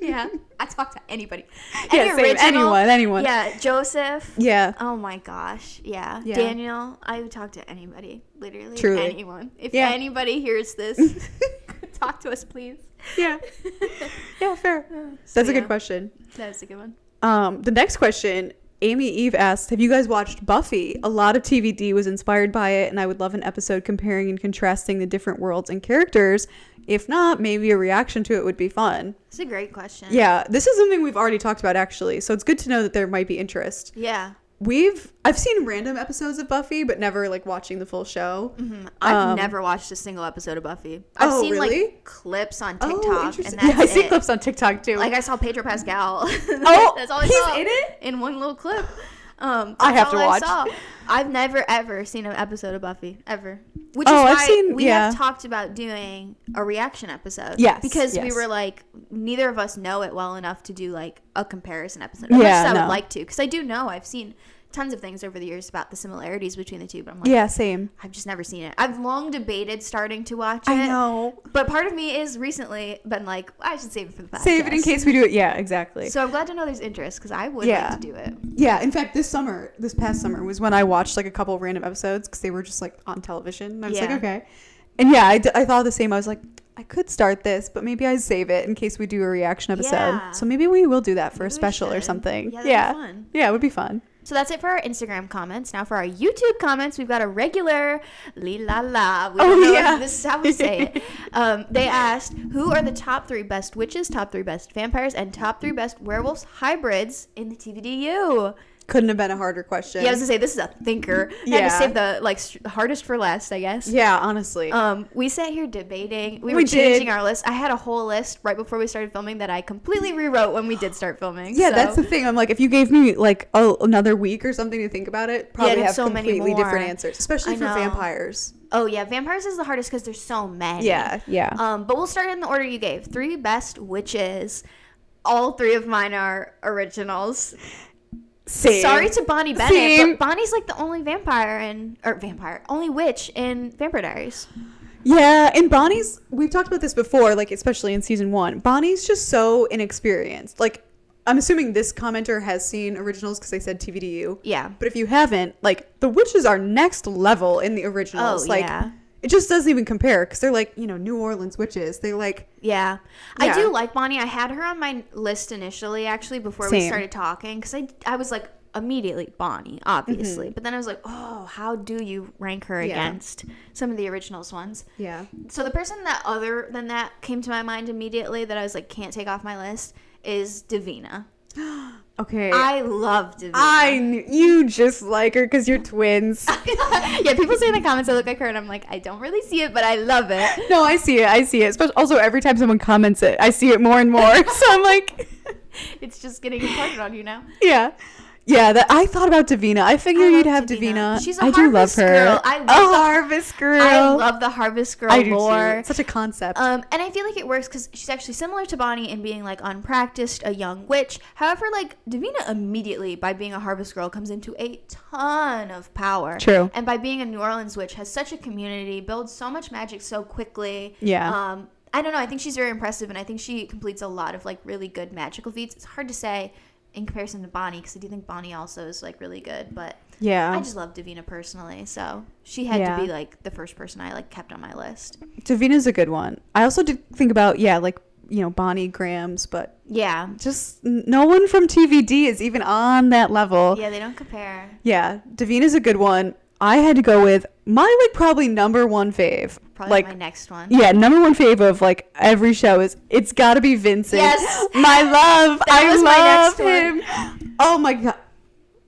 Yeah, I talk to anybody. Anyone. Yeah, Joseph. Yeah. Oh my gosh. Yeah. Daniel. I would talk to anybody. Literally. Truly. Anyone. If anybody hears this, talk to us, please. Yeah. Yeah, fair. That's a good question. That is a good one. The next question, Amy Eve asked, have you guys watched Buffy? A lot of TVD was inspired by it, and I would love an episode comparing and contrasting the different worlds and characters. If not, maybe a reaction to it would be fun. It's a great question. Yeah, this is something we've already talked about, actually, so it's good to know that there might be interest. Yeah. I've seen random episodes of Buffy, but never like watching the full show. Mm-hmm. I've never watched a single episode of Buffy. I've seen really? Like clips on TikTok, and that's I see clips on TikTok too. Like I saw Pedro Pascal. That's all I saw. He's in it in one little clip. I have to watch. I've never ever seen an episode of Buffy ever, which is why we have talked about doing a reaction episode. Yes, because we were like, neither of us know it well enough to do like a comparison episode. As much as I would like to, because I do know I've seen tons of things over the years about the similarities between the two, but I'm like, yeah, same. I've just never seen it. I've long debated starting to watch it. I know. But part of me is recently been like, I should save it for the podcast. Save it in case we do it. Yeah, exactly. So I'm glad to know there's interest because I would like to do it. Yeah, in fact, this past summer was when I watched like a couple random episodes because they were just like on television. And I was like, okay. And yeah, I thought the same. I was like, I could start this, but maybe I save it in case we do a reaction episode. Yeah. So maybe we will do that for a special or something. Yeah, that'd be fun. Yeah, it would be fun. So that's it for our Instagram comments. Now for our YouTube comments, we've got a regular li-la-la. We don't know if this is how we say it. They asked, who are the top 3 best witches, top 3 best vampires, and top 3 best werewolves hybrids in the TVDU? Couldn't have been a harder question. Yeah, I was gonna say, this is a thinker. I had to save the hardest for last, I guess. Yeah, honestly. We sat here debating. We were changing our list. I had a whole list right before we started filming that I completely rewrote when we did start filming. Yeah, that's the thing. I'm like, if you gave me like another week or something to think about it, probably have so completely different answers, especially for vampires. Oh, yeah. Vampires is the hardest because there's so many. Yeah. But we'll start in the order you gave. 3 best witches. All 3 of mine are originals. Same. Sorry to Bonnie Bennett, but Bonnie's like the only only witch in Vampire Diaries. Yeah, and Bonnie's, we've talked about this before, like especially in season 1. Bonnie's just so inexperienced. Like, I'm assuming this commenter has seen originals because they said TVDU. Yeah. But if you haven't, like, the witches are next level in the originals. Oh, like, it just doesn't even compare because they're like, New Orleans witches. They're like... Yeah. I do like Bonnie. I had her on my list initially, actually, before we started talking. Because I was like, immediately Bonnie, obviously. But then I was like, oh, how do you rank her against some of the originals ones? Yeah. So the person that other than that came to my mind immediately that I was like, can't take off my list is Davina. Okay. I love Davina. You just like her because you're twins. Yeah, people say in the comments I look like her, and I'm like, I don't really see it, but I love it. No, I see it. Especially also every time someone comments it, I see it more and more. So I'm like, it's just getting imparted on you now. Yeah. Yeah, I thought about Davina. I figured you'd have Davina. She's a harvest girl. I love the harvest girl. I love the harvest girl lore. It's such a concept. And I feel like it works because she's actually similar to Bonnie in being like unpracticed, a young witch. However, like Davina immediately, by being a harvest girl, comes into a ton of power. True. And by being a New Orleans witch, has such a community, builds so much magic so quickly. Yeah. I don't know. I think she's very impressive, and I think she completes a lot of like really good magical feats. It's hard to say in comparison to Bonnie, because I do think Bonnie also is like really good, but I just love Davina personally, so she had to be like the first person I like kept on my list. Davina's a good one. I also did think about Bonnie, Grams, but just no one from TVD is even on that level. Yeah, they don't compare. Yeah, Davina's a good one. I had to go with my probably number 1 fave. Probably my next one. Yeah, number 1 fave of like every show is it's got to be Vincent. Yes, my love. I love him. One. Oh my god.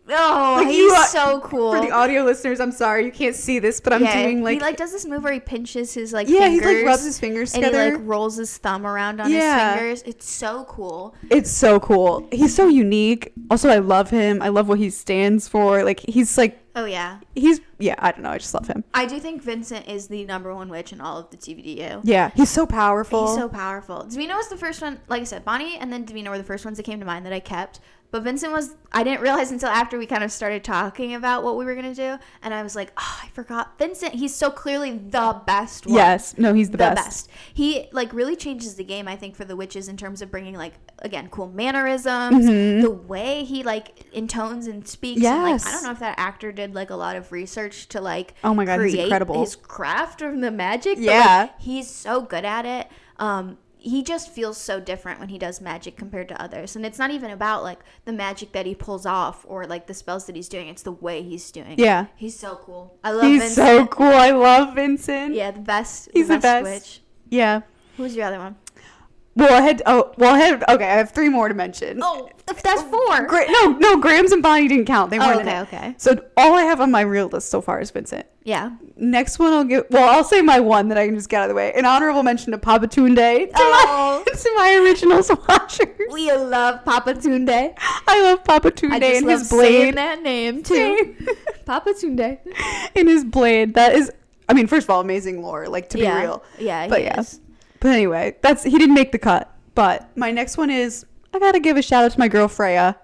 Oh, he's so cool. For the audio listeners, I'm sorry you can't see this, but I'm doing like he does this move where he pinches his fingers. He like rubs his fingers together and he like rolls his thumb around on his fingers. It's so cool. It's so cool. He's so unique. Also, I love him. I love what he stands for. Like he's like I don't know. I just love him. I do think Vincent is the number 1 witch in all of the TVDU. Yeah, he's so powerful. Davina was the first one. Like I said, Bonnie and then Davina were the first ones that came to mind that I kept. But Vincent I didn't realize until after we kind of started talking about what we were going to do. And I was like, oh, I forgot. Vincent, he's so clearly the best one. Yes. No, he's the best. He, like, really changes the game, I think, for the witches in terms of bringing, like, again, cool mannerisms. The way he, like, intones and speaks. Yes. And, like, I don't know if that actor did, like, a lot of research to, like, oh my God, create he's incredible. His craft of the magic. Yeah. But, like, he's so good at it. He just feels so different when he does magic compared to others. And it's not even about, like, the magic that he pulls off or, like, the spells that he's doing. It's the way he's doing it. Yeah. He's so cool. I love Vincent. He's so cool. I love Vincent. Yeah, the best. He's the best witch. Yeah. Who's your other one? Okay, I have 3 more to mention. Oh, that's 4. No, Grams and Bonnie didn't count. They weren't in it. Okay. So all I have on my real list so far is Vincent. Yeah. Next one I'll say my one that I can just get out of the way. An honorable mention to Papa Tunde. To my originals watchers. We love Papa Tunde. I love Papa Tunde and his blade. Saying that name too. Papa Tunde. And his blade. That is, I mean, first of all, amazing lore, like to be real. Yeah, he is. But anyway, he didn't make the cut. But my next one is, I gotta give a shout out to my girl Freya.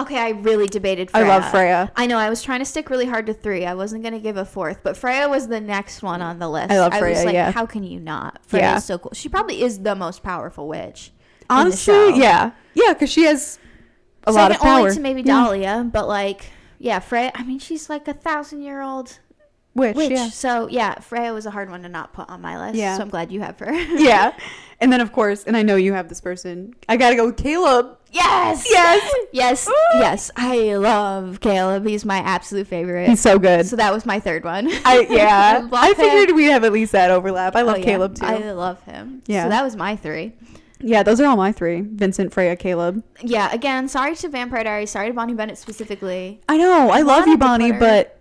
Okay, I really debated Freya. I love Freya. I know, I was trying to stick really hard to 3. I wasn't going to give a 4th, but Freya was the next one on the list. I love Freya, was like, yeah. how can you not? Freya is so cool. She probably is the most powerful witch. Honestly, yeah. Yeah, because she has a lot of power. Only to maybe Dahlia, but like, yeah, Freya, I mean, she's like 1,000-year-old witch. Yeah. So, yeah, Freya was a hard one to not put on my list. Yeah. So I'm glad you have her. Yeah. And then, of course, and I know you have this person, I got to go with Caleb. Yes. Yes. Yes. Yes. I love Caleb. He's my absolute favorite. He's so good. So that was my third one. I figured we'd have at least that overlap. I love Caleb too. I love him. Yeah. So that was my 3. Yeah, those are all my 3. Vincent, Freya, Caleb. Yeah. Again, sorry to Vampire Diaries. Sorry to Bonnie Bennett specifically. I know. I love you, Bonnie, but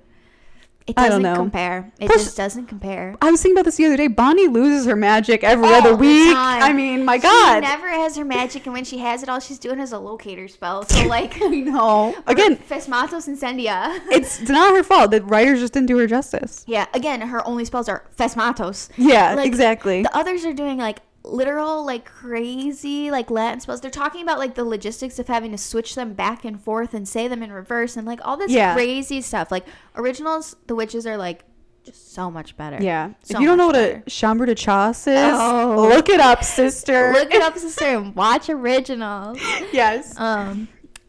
it doesn't compare. It just doesn't compare. I was thinking about this the other day. Bonnie loses her magic every other week. I mean, my God. She never has her magic, and when she has it, all she's doing is a locator spell. So, like, I know. Again, Fesmatos Incendia. It's not her fault. The writers just didn't do her justice. Yeah. Again, her only spells are Fesmatos. Yeah, like, exactly. The others are doing, like, literal, like, crazy, like, Latin spells. They're talking about, like, the logistics of having to switch them back and forth and say them in reverse and, like, all this crazy stuff. Like, originals, the witches are, like, just so much better. Yeah. So if you don't know what better. a chambre de chasse is, look it up, sister. Look it up, sister, and watch originals. Yes.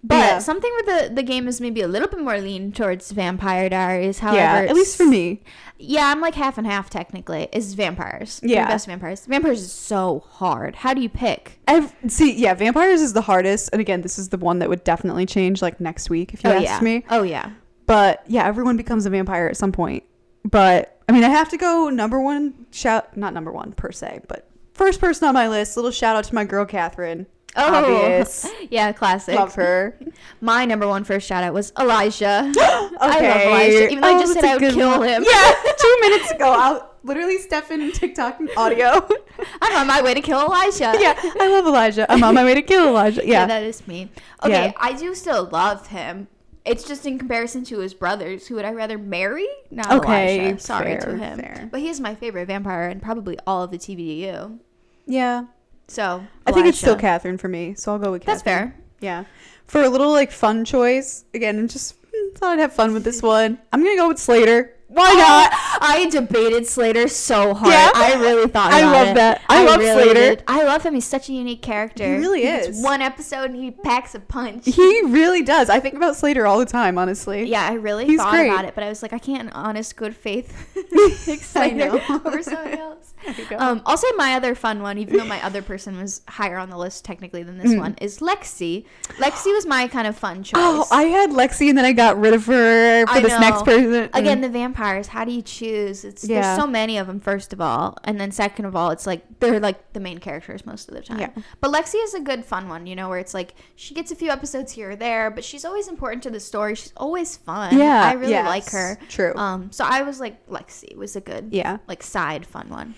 But something with the game is maybe a little bit more lean towards Vampire Diaries. However, at least for me. Yeah, I'm like half and half technically. Is vampires. Yeah. The best vampires. Vampires is so hard. How do you pick? Vampires is the hardest. And again, this is the one that would definitely change like next week if you asked me. Oh, yeah. But yeah, everyone becomes a vampire at some point. But I mean, I have to go number one, not number one per se, but first person on my list, little shout out to my girl, Catherine. Obvious. Yeah, classic. Love her. My number one first shout out was Elijah. Okay. I love Elijah. Even though I just said I would kill him. Yeah, 2 minutes ago, literally Stefan TikTok audio. I'm on my way to kill Elijah. Yeah, I love Elijah. I'm on my way to kill Elijah. Yeah, that is me. Okay, I do still love him. It's just in comparison to his brothers, who would I rather marry? Not Elijah. Sorry to him. Fair. But he is my favorite vampire and probably all of the TVDU. Yeah. So, Elijah. I think it's still Catherine for me, so I'll go with Catherine. That's fair. Yeah. For a little, like, fun choice, again, and just thought I'd have fun with this one, I'm going to go with Slater. Why not? I debated Slater so hard. Yeah. I really thought about it. I love that. I love really Slater. Did. I love him. He's such a unique character. He really is. It's one episode and he packs a punch. He really does. I think about Slater all the time, honestly. Yeah, I really thought about it, but I was like, I can't in honest good faith pick Slater over someone else. I'll say my other fun one, even though my other person was higher on the list technically than this one, is Lexi. Lexi was my kind of fun choice. Oh, I had Lexi and then I got rid of her for this next person. Again, the vampires, how do you choose? There's so many of them, first of all, and then second of all, it's like they're like the main characters most of the time. But Lexi is a good fun one, you know, where it's like she gets a few episodes here or there, but she's always important to the story. She's always fun. I really like her. True. So I was like, Lexi was a good like side fun one.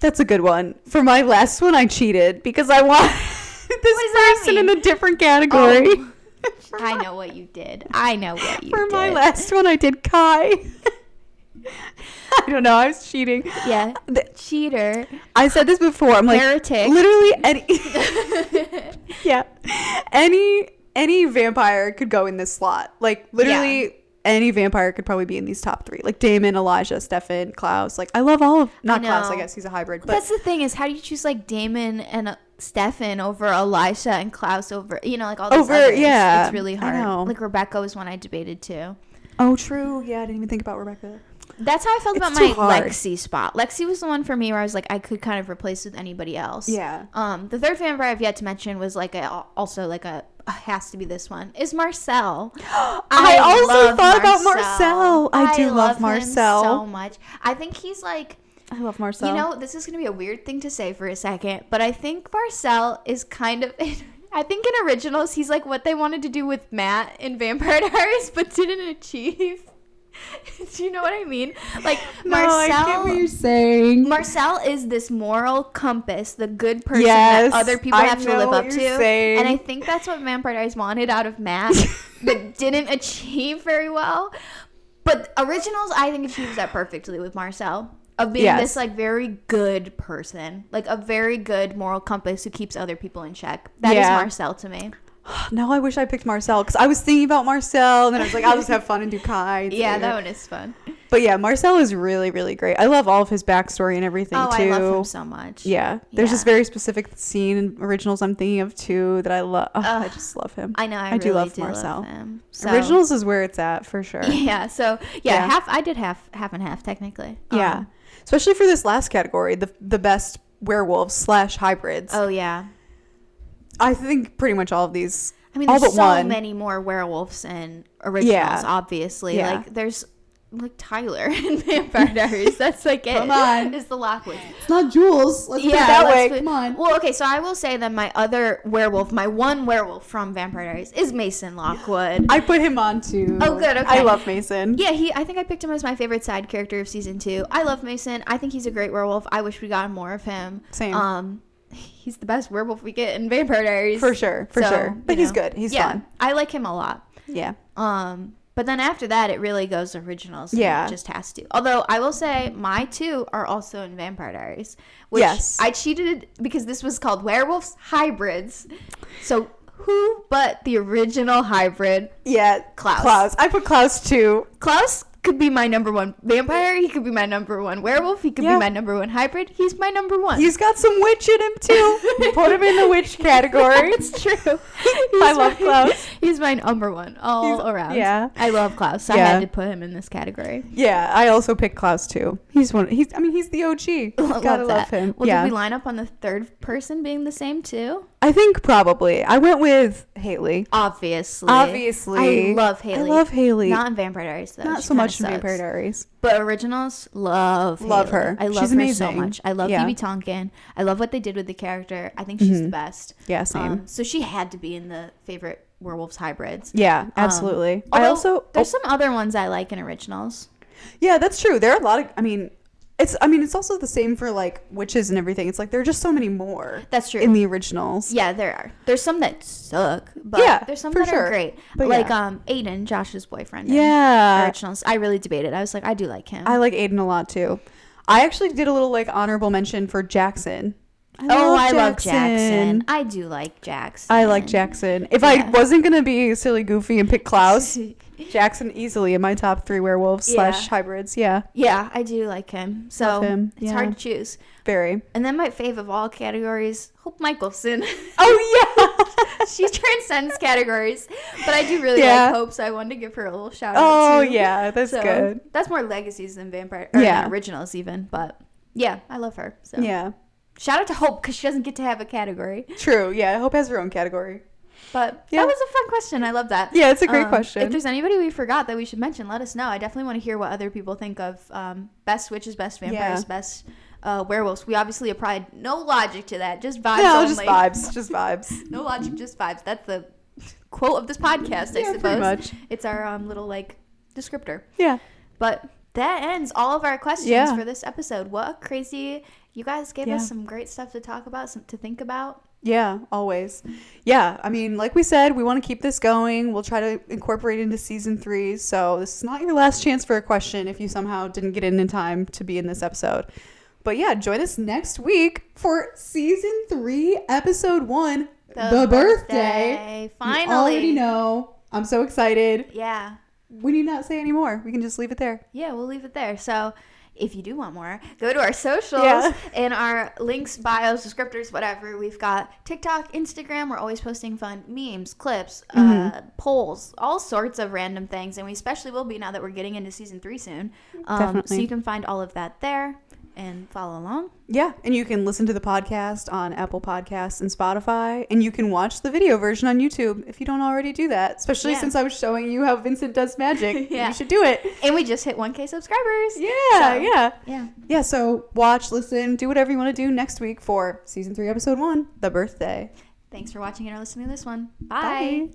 That's a good one. For my last one, I cheated because I want this person in a different category. I know what you did. For my last one, I did Kai. I don't know. I was cheating. Yeah. Cheater. I said this before. I'm like, heretic. Literally any vampire could go in this slot. Like literally any vampire could probably be in these top 3. Like Damon, Elijah, Stefan, Klaus. Like I love all of Klaus, I guess he's a hybrid. But that's the thing is, how do you choose like Damon and Stefan over Elijah and Klaus over, you know, like all those others? Yeah, it's really hard. I know. Like Rebecca was one I debated too. Oh, true. Yeah, I didn't even think about Rebecca. That's how I felt about my Lexi spot. Lexi was the one for me where I was like, I could kind of replace with anybody else. Yeah. The third vampire I've yet to mention was like also like a has to be this one is Marcel. I also thought about Marcel. I do love Marcel so much. I think he's like, I love Marcel. You know, this is gonna be a weird thing to say for a second, but I think Marcel is kind of. I think in originals he's like what they wanted to do with Matt in Vampire Diaries, but didn't achieve. Do you know what I mean? Like Marcel, I get what you're saying. Marcel is this moral compass, the good person that other people have to live up to. And I think that's what Vampire Diaries wanted out of Matt, but didn't achieve very well. But originals, I think achieves that perfectly with Marcel. Of being this like very good person, like a very good moral compass who keeps other people in check. That is Marcel to me. Now I wish I picked Marcel, because I was thinking about Marcel, and then I was like, I'll just have fun and do Kai. Yeah, that one is fun. But yeah, Marcel is really, really great. I love all of his backstory and everything, too. I love him so much. Yeah. There's this very specific scene in Originals I'm thinking of, too, that I love. I just love him. I know. I do really love Marcel. love him. So, Originals is where it's at, for sure. Yeah. So, yeah. I did half and half, technically. Yeah. Especially for this last category, the best werewolves / hybrids. Oh, yeah. I think pretty much all of these. I mean, all there's but so one. many more werewolves and originals, obviously. Yeah. Like, there's like Tyler in Vampire Diaries. That's like it. Come on. It's the Lockwood. It's not Jules. Let's put it that way. Come on. Well, okay, so I will say that my one werewolf from Vampire Diaries is Mason Lockwood. I put him on too. Oh, good. Okay. I love Mason. Yeah, I think I picked him as my favorite side character of season 2. I love Mason. I think he's a great werewolf. I wish we got more of him. Same. He's the best werewolf we get in Vampire Diaries. For sure. But he's good. He's fun. I like him a lot. Yeah. But then after that, it really goes originals. Yeah. It just has to. Although I will say my 2 are also in Vampire Diaries. Which I cheated because this was called Werewolves Hybrids. So who but the original hybrid? Yeah. Klaus. I put Klaus too. Klaus could be my number 1 vampire. He could be my number 1 werewolf. He could be my number 1 hybrid. He's my number 1. He's got some witch in him too. Put him in the witch category. It's true. I love Klaus. He's my number 1 all around. Yeah. I love Klaus. So I had to put him in this category. Yeah, I also picked Klaus too. He's the OG. Gotta love him. Well, did we line up on the third person being the same too? I think probably. I went with Hayley. Obviously. I love Hayley. Not in Vampire Diaries though. Not so much in Vampire Diaries. But originals, love her. I love she's her amazing. so much. I love Phoebe Tonkin. I love what they did with the character. I think she's the best. Yeah, same. So she had to be in the favorite werewolves hybrids. Yeah, absolutely. There's some other ones I like in originals. Yeah, that's true. There are a lot of. It's also the same for like witches and everything. It's like there are just so many more. That's true. In the originals. Yeah, there are. There's some that suck, but there's some that are great. But like Aiden, Josh's boyfriend. Yeah. Originals. I really debated. I was like, I do like him. I like Aiden a lot too. I actually did a little like honorable mention for Jackson. I love Jackson. I do like Jackson. I like Jackson. If I wasn't gonna be silly goofy and pick Klaus, Jackson easily in my top 3 werewolves / hybrids. Yeah. Yeah, I do like him. So love him. It's hard to choose. Very. And then my fave of all categories, Hope Michelson. Oh yeah. She transcends categories. But I do really like Hope, so I wanted to give her a little shout out Oh too. yeah, that's good. That's more legacies than vampire than originals even. But yeah, I love her. So yeah. Shout out to Hope because she doesn't get to have a category. True. Yeah, Hope has her own category. But that was a fun question. I love that. Yeah, it's a great question. If there's anybody we forgot that we should mention, let us know. I definitely want to hear what other people think of best witches, best vampires, best werewolves. We obviously applied no logic to that, just vibes only. Just vibes. No logic, just vibes. That's the quote of this podcast, I suppose. Pretty much. It's our little descriptor. Yeah. But that ends all of our questions for this episode. What a crazy... You guys gave us some great stuff to talk about, some to think about. Yeah, always. Yeah, I mean, like we said, we want to keep this going. We'll try to incorporate it into season 3. So this is not your last chance for a question if you somehow didn't get in time to be in this episode. But yeah, join us next week for season 3, episode 1, the birthday. Finally. You already know. I'm so excited. Yeah. We need not say any more. We can just leave it there. Yeah, we'll leave it there. So if you do want more, go to our socials and our links, bios, descriptors, whatever. We've got TikTok, Instagram. We're always posting fun memes, clips, polls, all sorts of random things. And we especially will be now that we're getting into season 3 soon. Definitely. So you can find all of that there and follow along. Yeah, and you can listen to the podcast on Apple Podcasts and Spotify, and you can watch the video version on YouTube if you don't already do that, especially since I was showing you how Vincent does magic. You should do it. And we just hit 1K subscribers. Yeah, so watch, listen, do whatever you want to do next week for season 3, episode 1, the birthday. Thanks for watching and or listening to this one. Bye.